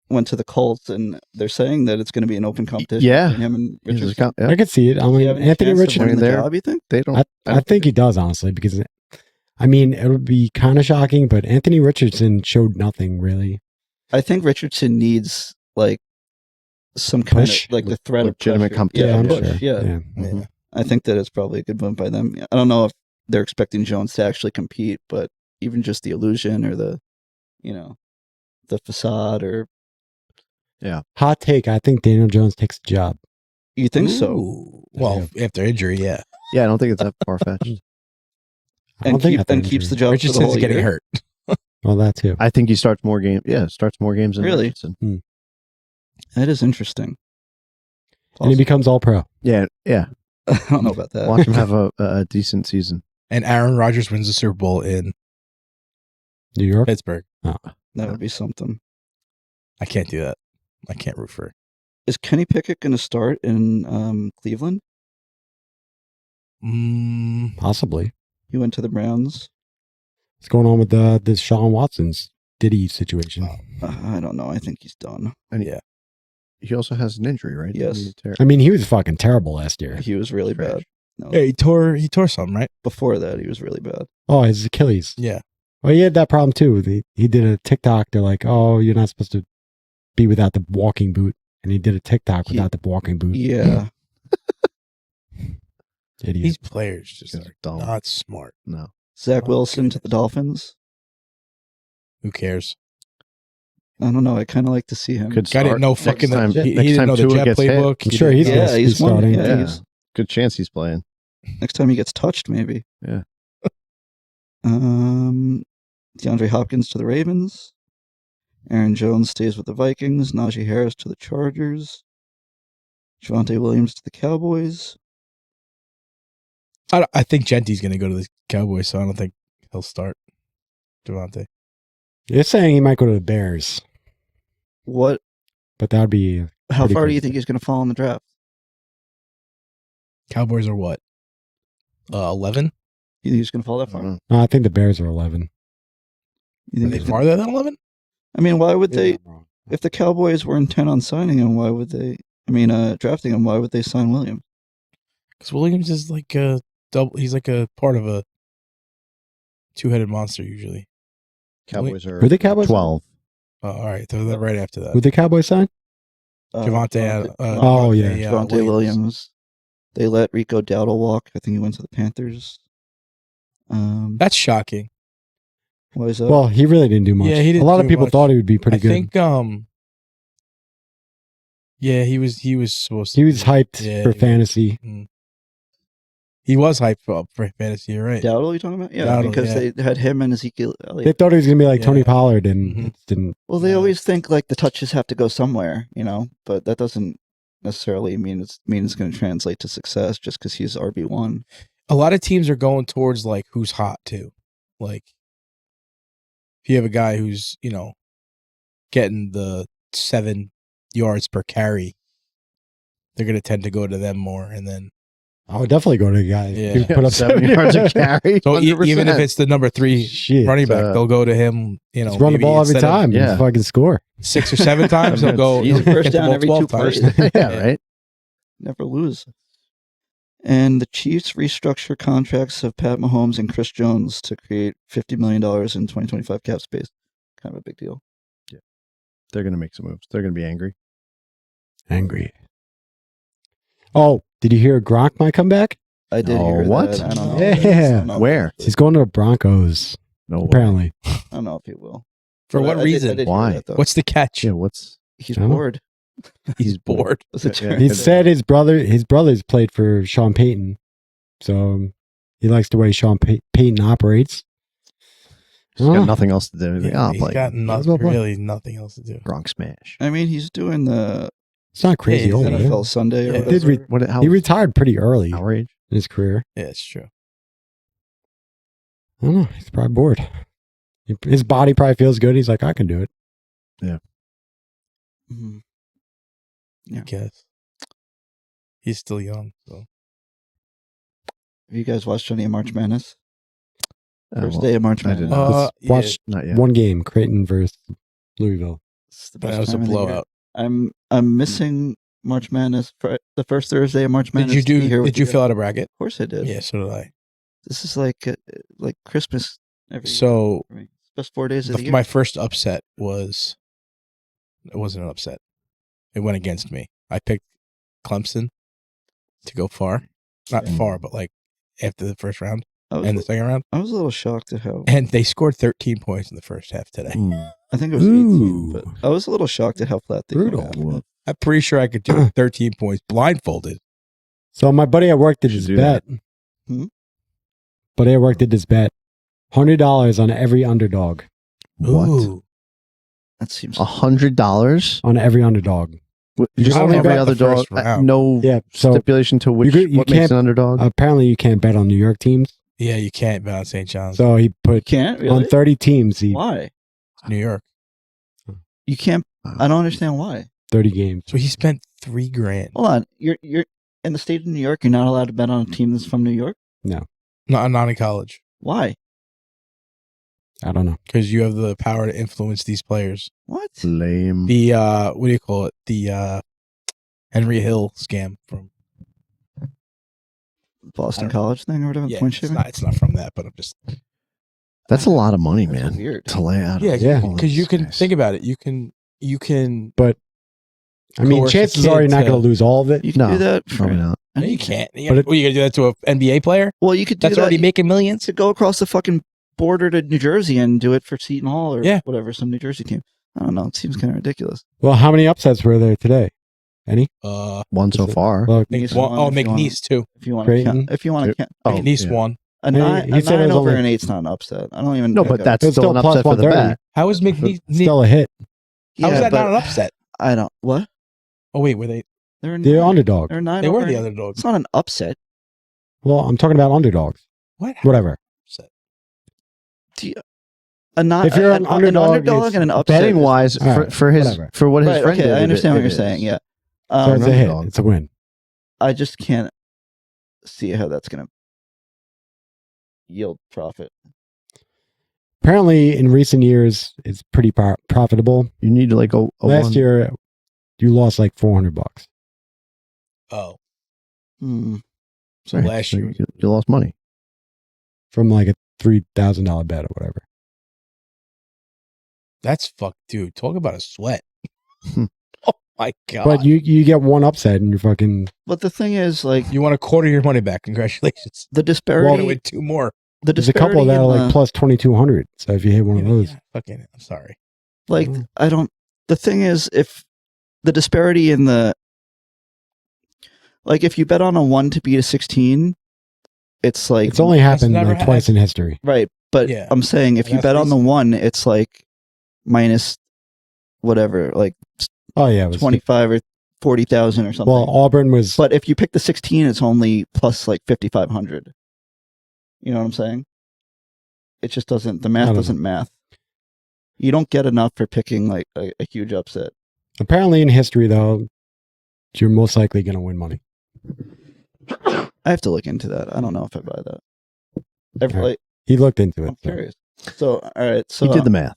went to the Colts, and they're saying that it's going to be an open competition Yeah. between him and He's Richardson. a I could see it. I Does he mean, have any Anthony chance to Richardson. win the There. job, you think? they don't. I think he does, honestly, because I mean, it would be kind of shocking, but Anthony Richardson showed nothing really. I think Richardson needs like some kind Push? of like the threat of Legitimate pressure. competition. Yeah, I'm push. sure. Yeah. Yeah. Yeah. I think that it's probably a good move by them. I don't know if they're expecting Jones to actually compete, but even just the illusion or the facade, or Hot take. I think Daniel Jones takes the job. you think so? Ooh. Well, after injury, yeah. Yeah, I don't think it's that far fetched. I don't think I think keeps the injury. job for the Richardson's whole getting year? hurt. Well, that too. I think he starts more games. Yeah, starts more games than Really? Richardson. That is interesting. And he becomes all pro. Yeah, yeah. I don't know about that. Watch him have a decent season. And Aaron Rodgers wins the Super Bowl in New York. Pittsburgh. That would be something. I can't do that. I can't root for it. Is Kenny Pickett going to start in Cleveland? Possibly. He went to the Browns. What's going on with this Sean Watson's Diddy situation? I don't know. I think he's done. And Yeah. he also has an injury, right? Yes. He tear- I mean, he was fucking terrible last year. He was really Trash. bad. No, Yeah, he tore something, right? before that, he was really bad. Oh, his Achilles. Yeah. Well, he had that problem too. He did a TikTok. They're like, "Oh, you're not supposed to be without the walking boot," and he did a TikTok without the walking boot. Yeah. Idiot. These players just Guys are are dumb. not smart. No. Zach Oh, Wilson to goodness. the Dolphins. Who cares? I don't know. I kind of like to see him. Could Guy didn't start know next fucking. time. He next didn't time know the Tua Jet gets hit, playbook. I'm He sure didn't he's know- gonna Yeah, be he's one. starting. Yeah, Yeah. he's- Good chance he's playing. next time he gets touched, maybe. Yeah. DeAndre Hopkins to the Ravens. Aaron Jones stays with the Vikings. Najee Harris to the Chargers. Javonte Williams to the Cowboys. I think Genty's going to go to the Cowboys, so I don't think he'll start. Javonte. They're saying he might go to the Bears, What? but that would be How Pretty far do you crazy. think he's going to fall in the draft? Cowboys are what? 11? You think he's going to fall I that far? don't know. No, I think the Bears are 11. You Are think they he's gonna- farther than 11? I mean, why would Yeah, they? I'm wrong. If the Cowboys were intent on signing him, why would they? I mean, drafting him, why would they sign Williams? Because Williams is like a double. He's like a part of a two-headed monster usually. Cowboys are Who the Cowboys? 12. Oh, all right, they're right after that. Who the Cowboys sign? Javonte. Oh, yeah. Javonte Williams. They let Rico Dowdle walk. I think he went to the Panthers. That's shocking. Why is that? Well, he really didn't do much. Yeah, he didn't A lot do of people much. thought he would be pretty I good. think. Yeah, he was supposed to. He was hyped Yeah, for he was. fantasy. He was hyped for fantasy. You're right. Dowdle, you talking about? Yeah, Dowdle, because yeah. they had him and Ezekiel They Elliott. thought he was going to be like Yeah. Tony Pollard, and Mhm. it didn't. Well, they Yeah. always think like the touches have to go somewhere, but that doesn't necessarily mean it's going to translate to success just because he's RB1. A lot of teams are going towards like who's hot too. Like if you have a guy who's getting the 7 yards per carry, they're going to tend to go to them more, and then I would definitely go to a guy Yeah. who put up 7 yards a carry. so even if 100%. it's the number 3 Shit. running back, So- they'll go to him. Just run the maybe ball every instead of time. yeah. And fucking score. 6 or 7 times. He'll go. He's a he'll first get the down ball every 12 2 times. plays. yeah, right. Never lose. And the Chiefs restructure contracts of Pat Mahomes and Chris Jones to create $50 million in 2025 cap space. Kind of a big deal. They're going to make some moves. They're going to be angry. Angry. Oh, did you hear Gronk might come back? I did Oh, hear what? that. I don't know. Yeah. I don't know. Where? He's going to the Broncos, No way. apparently. I don't know if he will. For But what I reason? did hear Why? that, though. What's the catch? Yeah, what's He's I don't know. bored. He's bored. Was it Yeah. He Yeah. said his brothers played for Sean Payton, so he likes the way Sean Payton operates. he's got nothing else to do? He's like, Yeah, I'll he's play. got Might as well play. really nothing else to do. Gronk smash. I mean, he's doing the It's not crazy Yeah, old. he's is it? NFL Sunday or Yeah. Did whatever. What? How? He retired pretty early our age? in his career. Yeah, it's true. I don't know. He's probably bored. His body probably feels good. He's like, I can do it. Mhm. I Yeah. guess he's still young. So Have you guys watched any of March Madness? Oh, First well, day of March I did Madness. not. yeah, Watch Not yet. one game, Creighton versus Louisville. It's the that best was a time of the year. blowout. I'm missing March Madness for the first Thursday of March Madness. Did you to be here with Did you guys. fill out a bracket? Of course I did. Yeah, so did I. This is like Christmas every year So for me. It's best 4 days of the year. my first upset was it wasn't an upset. It went against me. I picked Clemson to go far, not Yeah. far, but like after the first round I was, and the second round, I was a little shocked at how and they scored 13 points in the first half today. Mm. I think it was 18, Ooh. but I was a little shocked at how flat they Brutal. got off. I'm pretty sure I could do 13 points blindfolded. So my buddy at work did Should his do bet. Hmm? Buddy at work did this bet. $100 on every underdog. What? Ooh. That seems $100? On every underdog. Just I don't every know about other the first dog. round. No Yeah. So stipulation to which you what can't- makes an underdog. apparently you can't bet on New York teams. Yeah, you can't bet on St. John's. So he put can't really. on 30 teams, he Why? New York. You can't. I don't understand why. 30 games. So he spent $3,000. Hold on. You're in the state of New York. You're not allowed to bet on a team that's from New York. Not in college, Why? I don't know. because you have the power to influence these players. What? Lame. The what do you call it? The Henry Hill scam from Boston I don't- College thing or whatever. yeah. Point It's shaving. not from that, but I'm just That's a lot of money, That's man. weird. To lay out. yeah, Yeah. because you can think about it. You can I mean, coerce a chances kid are you're not to- going to lose all of it. You can No, do that. For, Probably not. No, you can't. But it- What, you gonna do that to an NBA player Well, you could do that's that. already making millions? to go across the fucking border to New Jersey and do it for Seton Hall or Yeah. whatever, some New Jersey team. I don't know. It seems kind of ridiculous. Well, how many upsets were there today? Any? One so Is it- far. Well, Nice One, one, oh, if you wanna- McNeese too. If you want to Creighton? count, if you want to count, Oh, McNeese yeah. won. a He- nine, he a said it 9 was over only- an 8's not an upset. I don't even. No, think but of- that's It's still still an plus upset for the 130. bet. How is McNeese? still a hit. How is Yeah, that but not an upset? I don't. What? Oh wait, were they? They're a They're nine. underdog. They're a 9 They over were the an- underdogs. It's not an upset. Well, I'm talking about underdogs. What? Whatever. Upset. A not, If you're an an underdog, it's and an upset. Betting wise, All right, for his whatever. for what his Right, friend okay, did, I understand what it you're is. saying. Yeah. So Um, it's a hit. underdog. It's a win. I just can't see how that's going to yield profit. Apparently, in recent years, it's pretty profitable. You need to like a Last one. year, you lost like $400 Oh, Hmm. so Right, last so year. you lost money. from like a $3,000 bet or whatever. That's fuck, dude. Talk about a sweat. Hmm. Oh my god! But you get one upset and you're fucking. But the thing is, like, you want a quarter of your money back? Congratulations. the You're disparity, gonna win 2 more. the There's a couple disparity that in are like the- plus 2,200. So if you hit one of those, Fucking, I'm sorry. like Mm. I don't. The thing is, if the disparity in the like, if you bet on a 1 to beat a 16, it's like it's only happened never like twice in history. right. But Yeah. I'm saying if And you that's bet on the recent. 1, it's like minus whatever, like Oh yeah, it was 25 or 40,000 or something. Well, Auburn was. But if you pick the 16, it's only plus like 5,500. You know what I'm saying? It just doesn't. The I math don't doesn't math. You don't get enough for picking like a huge upset. apparently in history though, you're most likely going to win money. I have to look into that. I don't know if I buy that. All right. Like, He looked into it. I'm so. curious. So, all right. So He did the math.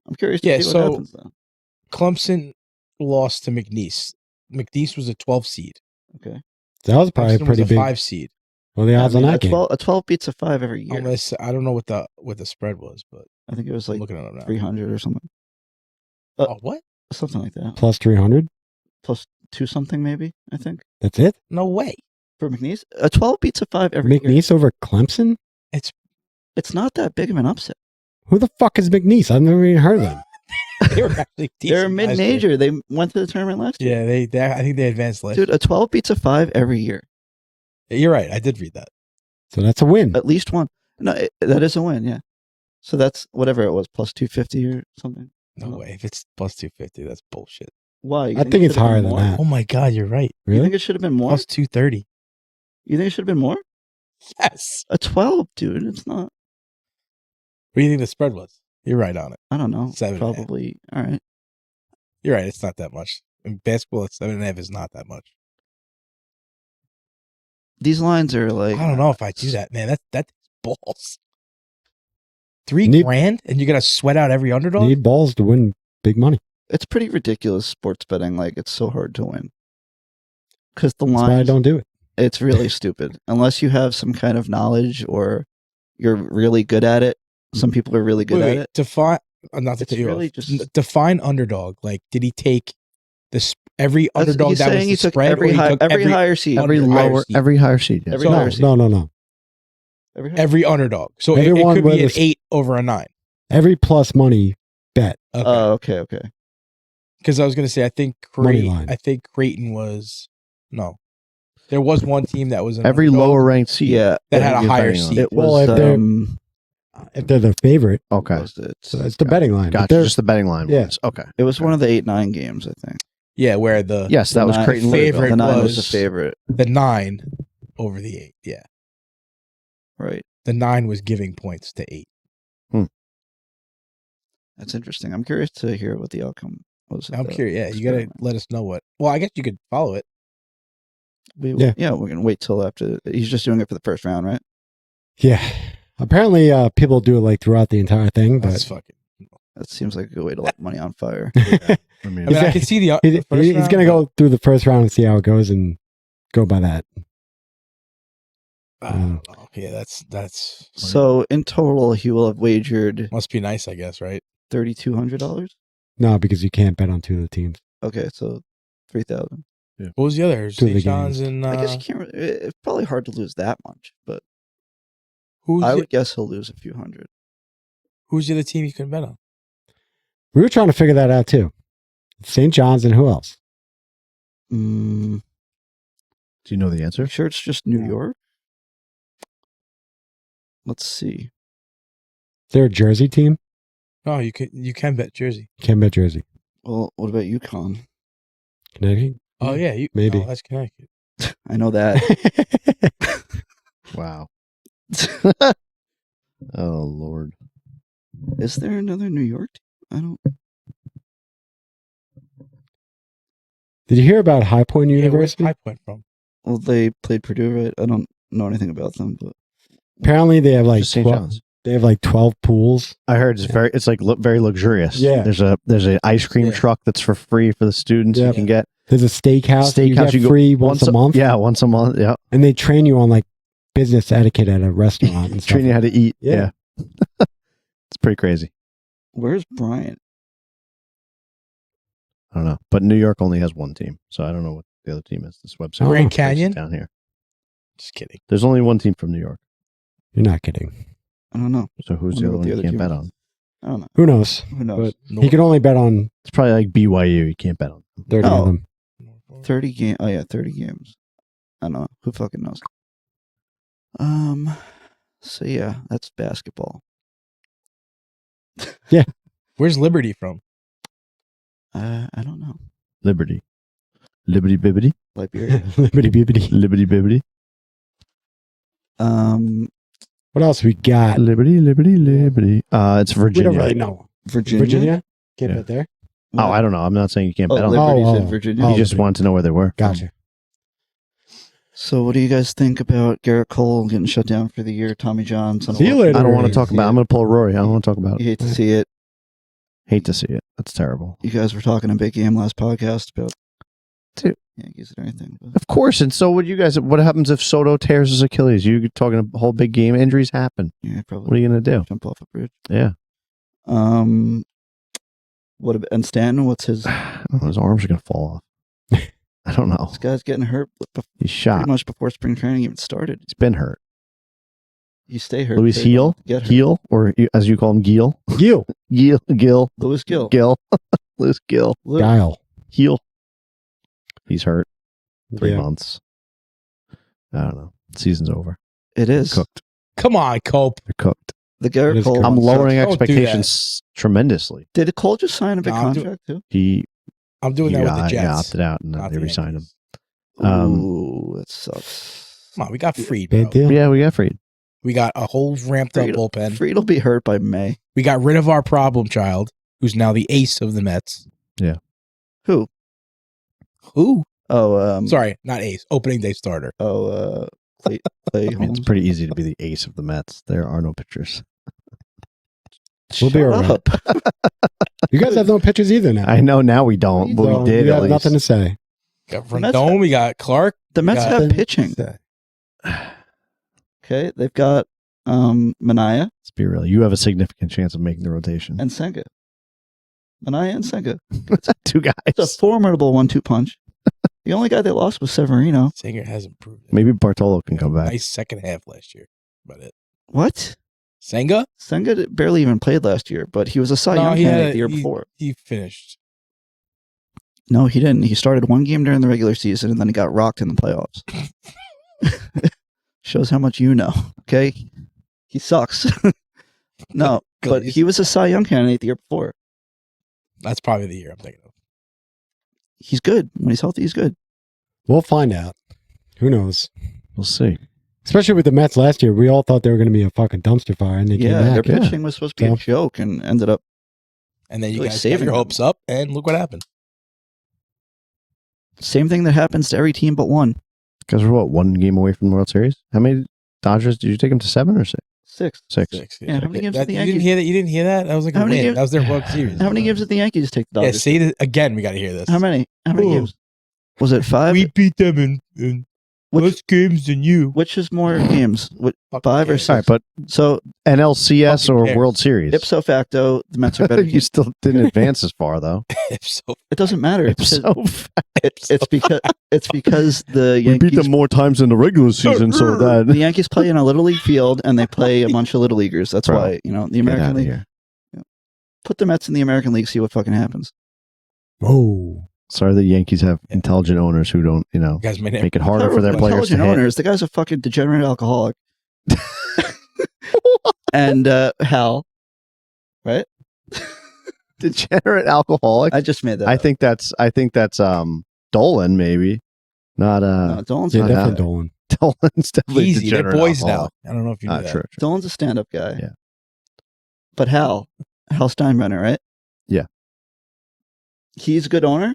I'm curious to Yeah, see what so- happens then. Clemson lost to McNeese. McNeese was a 12 seed. Okay. That was probably Clemson a pretty was a big. 5 seed. Well, the odds on that game. a 12 beats a 5 every year. I don't know what the spread was, but I think it was I'm like looking at it now. 300 or something. Oh, what? Something like that. Plus 300. Plus 2 something maybe, I think. That's it. No way. For McNeese, a 12 beats a 5 every year. McNeese over Clemson. It's not that big of an upset. Who the fuck is McNeese? I've never even heard of them. They were actually decent They're last year. mid-major. They went to the tournament last year. Yeah, they I think they advanced last Dude, a 12 beats a 5 every year. year. You're right. I did read that. So that's a win. At least one. No, that is a win, yeah. So that's whatever it was, plus 250 or something. No Oh. way. If it's plus 250, that's bullshit. Why? You I think it it's should have higher been than more? that. Oh my god, you're right. You Really? think it should have been more? Plus 230. You think it should have been more? Yes. A 12, dude. It's not. What do you think the spread was? You're right on it. I don't know. 7.5. Probably. All right. You're right. It's not that much. In basketball, 7.5 is not that much. These lines are like. I don't know if I do that, man. That's balls. $3 Need- grand, and you're gonna sweat out every underdog. Need balls to win big money. It's pretty ridiculous sports betting. Like, it's so hard to win. Because the That's why I lines. don't do it. It's really stupid. Unless you have some kind of knowledge or you're really good at it. Some people are really good at it. Define. Not to It's cut you really off. just- Define underdog. Like, did he take every That's- underdog he's that was saying the he took spread, every, or he high, took every higher seed. Every Under- higher lower, seed. every higher seed. Yes. Every So- higher No, seed. no. Every higher every underdog. So it Everyone could be with an a 8 over a 9. Every plus money bet. Okay. Oh, okay. Because I was gonna say, I think Money line. Creighton was no. There was one team that was an Every underdog lower ranked seed. Yeah. that had a you're higher betting on. seed. It Well, was. if they're- If they're the favorite, Okay. Was it? so it's the betting line. If Gotcha. they're- Just the betting line. Yeah. Ones. Okay. It was one of the 8-9 games, I think. Yeah, where the Yes, that was The Creighton. favorite Louisville. The 9 was the was- favorite. the 9 over the 8. Yeah, Right. the 9 was giving points to 8. That's interesting. I'm curious to hear what the outcome was. of I'm that curious. Yeah, you gotta experiment. let us know what. Well, I guess you could follow it. Yeah. We're gonna wait till after. He's just doing it for the first round, right? Yeah. Apparently, people do it like throughout the entire thing, That's but fucking. That seems like a good way to light money on fire. I I mean, mean, I can see the he's first round, going to go through the first round and see how it goes and go by that. but I don't know. Yeah, that's So in total, he will have wagered must be nice, I guess, right? $3,200. No, because you can't bet on two of the teams. Okay, so 3,000. What was the other? Two of the St. John's and I guess you can't. It's probably hard to lose that much, but who's I the, would guess he'll lose a few hundred. who's the other team you can bet on? We were trying to figure that out too. St. John's and who else? Mm, do you know the answer? I'm sure it's just New Yeah. York. Let's see. They're a Jersey team. Oh, you can bet Jersey. Can't bet Jersey. Well, what about UConn? Connecticut. Oh yeah, you Maybe. Oh, that's Connecticut. I know that. Wow. Oh Lord. Is there another New York team? I don't. Did you hear about High Point Yeah, where's University? High Point from? Well, they played Purdue, right? I don't know anything about them, but Apparently, they have like Just St. 12, John's. they have like 12 pools. I heard it's very. It's like very luxurious. Yeah. There's a ice cream Yeah. truck that's for free for the students. Yeah. You can get There's a steakhouse. You steakhouse. get You go free once a month. Yeah, once a month. Yeah, And they train you on like business etiquette at a restaurant and stuff. train you how to eat. Yeah. Yeah, it's pretty crazy. where's Bryant? I don't know, but New York only has one team, so I don't know what the other team is. This website Grand breaks it Canyon? down here. Just kidding. There's only one team from New York. You're not kidding. I don't know. So who's Wonder the what only the one you other can't team bet is. on? I don't know. Who knows? Who knows? But he can only bet on It's probably like BYU. You can't bet on. 30 No. of them. 30 game. Oh yeah, 30 games. I don't know. Who fucking knows? So yeah, that's basketball. Where's Liberty from? I don't know. Liberty bibbity. Liberia. Liberty bibbity. Liberty bibbity. What else we got? Liberty. It's We Virginia. don't really know. Virginia. Can't Yeah. bet there. Oh, I don't know. I'm not saying you can't bet on them. Liberty Oh, said oh. Virginia. Oh. He just wanted to know where they were. Gotcha. So, what do you guys think about Garrett Cole getting shut down for the year? Tommy John. son of See you a- later. I don't want to Yeah. talk about. I'm going to pull Rory. I don't want to talk about You it. hate to see it. Hate to see it. That's terrible. You guys were talking a big game last podcast about Dude. Yankees or anything. But Of course. And so would you guys. What happens if Soto tears his Achilles? You talking a whole big game? Injuries happen. yeah, probably. What are you going to do? Jump off a bridge. Yeah. What about and Stanton? What's his? I don't know, his arms are going to fall off. I don't know. This guy's getting hurt He's shot. pretty much before spring training even started. He's been hurt. You stay hurt. Louis so you don't Heel? have to get hurt. Heel? Or as you call him, Gil? Gil. Gil. Louis Gill. Gil. Louis Gil. Lou. Guile. Heel. He's hurt. 3 Yeah. months. I don't know. Season's over. It is. Cooked. Come on, Cope. They're cooked. The It Garrett is Cole. good. I'm one lowering sucks. Don't do expectations tremendously. Did Cole just sign a big No, I'm contract too? He I'm doing that with the Jets. opted out and then not they the re-signed him. Yankees. Ooh, that sucks. Come on, we got Freed, bro. Bad deal. Yeah, we got Freed. We got a whole ramped up Freed- bullpen. Freed will be hurt by May. We got rid of our problem child, who's now the ace of the Mets. Who? Who? Oh, Sorry, not ace. Opening day starter. Clay I mean, Holmes. it's pretty easy to be the ace of the Mets. There are no pitchers. We'll be Shut all right. up. You guys have no pitchers either now. I know now we don't, but So we did you at have least. nothing to say. Got The Mets Rendon. We got Clark. The Mets got- have Nothing pitching. to say. Okay, they've got Manaya Let's be real. You have a significant chance of making the rotation. and Senga. Manaya and Senga. Two guys. It's a formidable 1-2 punch. The only guy they lost was Severino. Singer has improved. Maybe Bartolo can come back. Nice second half last year. About it. What? Senga? Senga barely even played last year, but he was a Cy No, Young he had candidate a- the year he- before. He finished. No, he didn't. He started one game during the regular season and then he got rocked in the playoffs. Shows how much you know. Okay, he sucks. No, but he was a Cy Young candidate the year before. That's probably the year I'm thinking of. He's good when he's healthy. He's good. We'll find out. Who knows? We'll see. Especially with the Mets last year, we all thought they were going to be a fucking dumpster fire, and they Yeah, came their back. pitching was supposed to be So- a joke and ended up. And then you Really guys saving saved your them. hopes up, and look what happened. Same thing that happens to every team but one. Because we're what, 1 game away from the World Series? How many Dodgers did you take them to 7 or 6? 6. 6. Yeah, how many games did the You Yankees? didn't hear that? You didn't hear that? That was like How a many win. games- That was their World Series. How many games did the Yankees take the Yeah, Dodgers? say it again. We got to hear this. How many? How many Ooh. games? Was it 5? We beat them in Which- less games than you. Which is more games? What, Fucking 5 or cares. 6? All right, but So NLCS Fucking or cares. World Series? ipso facto, the Mets are better. You still didn't advance as far, though. So It doesn't matter. It's, Ipso it's because the Yankees more times in the regular season, so the that. Yankees play in a little league field and they play a bunch of little leaguers. That's Bro, why the Get out American of League. here. Put the Mets in the American League. See what fucking happens. Whoa. Sorry, the Yankees have intelligent owners who don't, you guys may make it harder for their Intelligent players to hit. owners. The guy's a fucking degenerate alcoholic. And Hal, right? Degenerate alcoholic. I just made that. I up. think that's Dolan, maybe. Not No, Dolan's Yeah, not definitely that. Dolan. Dolan's definitely easy. They're degenerate boys now. alcoholic. I don't know if you knew that. True. Dolan's a stand-up guy. Yeah. But Hal Steinbrenner, right? Yeah. He's a good owner.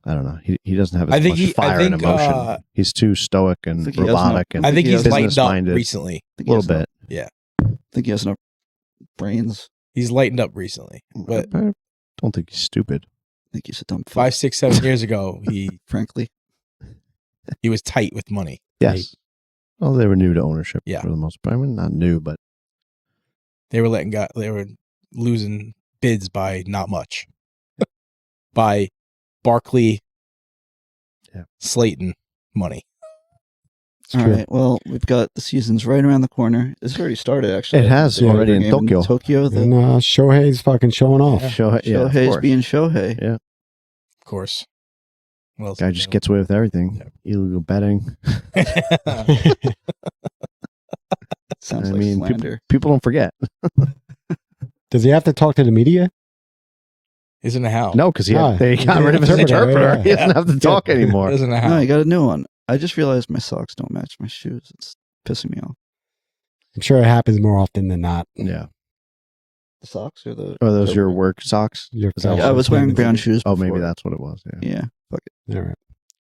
I don't know. He doesn't have I as think much he- I fire and think, emotion. He's too stoic I and think he has robotic no- and I think he he's has lightened up business-minded. recently. I think a he little has bit. I think he has no brains. He's lightened up recently. But I don't think he's stupid. I think he's a dumb fuck, 5, 6, 7 years ago, frankly. he was tight with money. Yes. Well, they were new to ownership Yeah. for the most part. I mean, not new, but They were losing bids by not much. By Barkley, Yeah. Slayton money. All true. right. Well, we've got the season's right around the corner. It's already started, actually. It has The already in game Tokyo. Tokyo. And The Shohei's fucking showing off. Shohei's being Shohei. Yeah. Of course. Well, Guy just gets away with everything. Illegal betting. Sounds I like mean, slander. people don't forget. Does he have to talk to the media? Isn't it how? No, because they got rid of his interpreter, interpreter. yeah. He doesn't have to talk anymore. Isn't it No, how? I got a new one. I just realized my socks don't match my shoes. It's pissing me off. I'm sure it happens more often than not. Yeah. The socks or the? Are those your work socks? Your Is that Yeah, I was wearing brown shoes. Oh, maybe before. that's what it was. Yeah. Yeah. Fuck it. All right.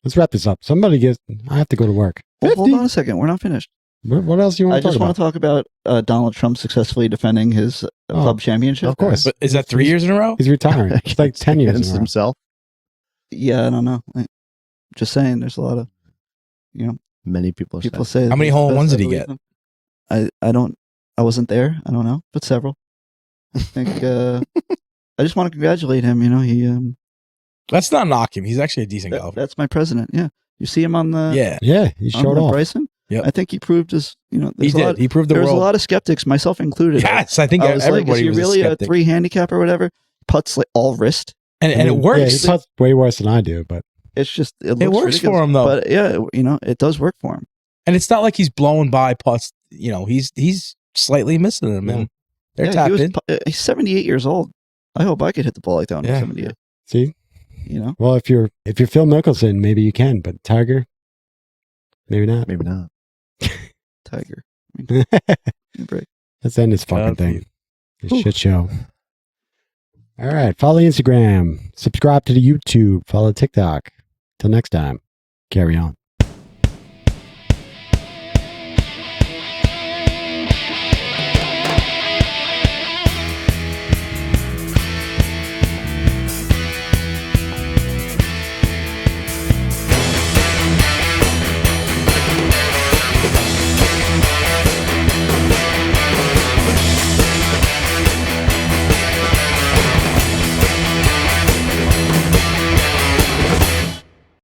Let's wrap this up. I have to go to work. Well, hold 50? on a second. We're not finished. What else do you I want to talk just want about? to talk about Donald Trump successfully defending his club championship. Of course. But is that 3 years in a row? He's retiring. It's like 10 years Against in a row. himself. Yeah, I don't know. Just saying, there's a lot of, Many people are people saying. say. How many he's the hole in best, ones I did he believe get? him. I don't. I wasn't there. I don't know, but several. I think. I just want to congratulate him. He. Let's not knock him. He's actually a decent golfer. That's my president. Yeah, you see him on the. Yeah, Yeah, he on showed the off. Bryson. Yep. I think he proved his. he There's a lot. did. He proved the There was a world. lot of skeptics, myself included. Yes, I think I was like, is everybody he was really a a skeptic. 3 handicap or whatever? Putts like all wrist. And it Yeah, works. he puts way worse than I do, but It's just it It looks works ridiculous. for him, though. But yeah, it does work for him. And it's not like he's blowing by putts. He's slightly missing them, and they're Yeah, tapped in. he's 78 years old. I hope I could hit the ball like that when Yeah. I'm 78. see? You know, Well, if you're Phil Mickelson, maybe you can, but Tiger, maybe not. Maybe not. Tiger. Give me a break. Let's end this fucking God. thing. This shit show. All right. Follow Instagram. Subscribe to the YouTube. Follow TikTok. Till next time. Carry on.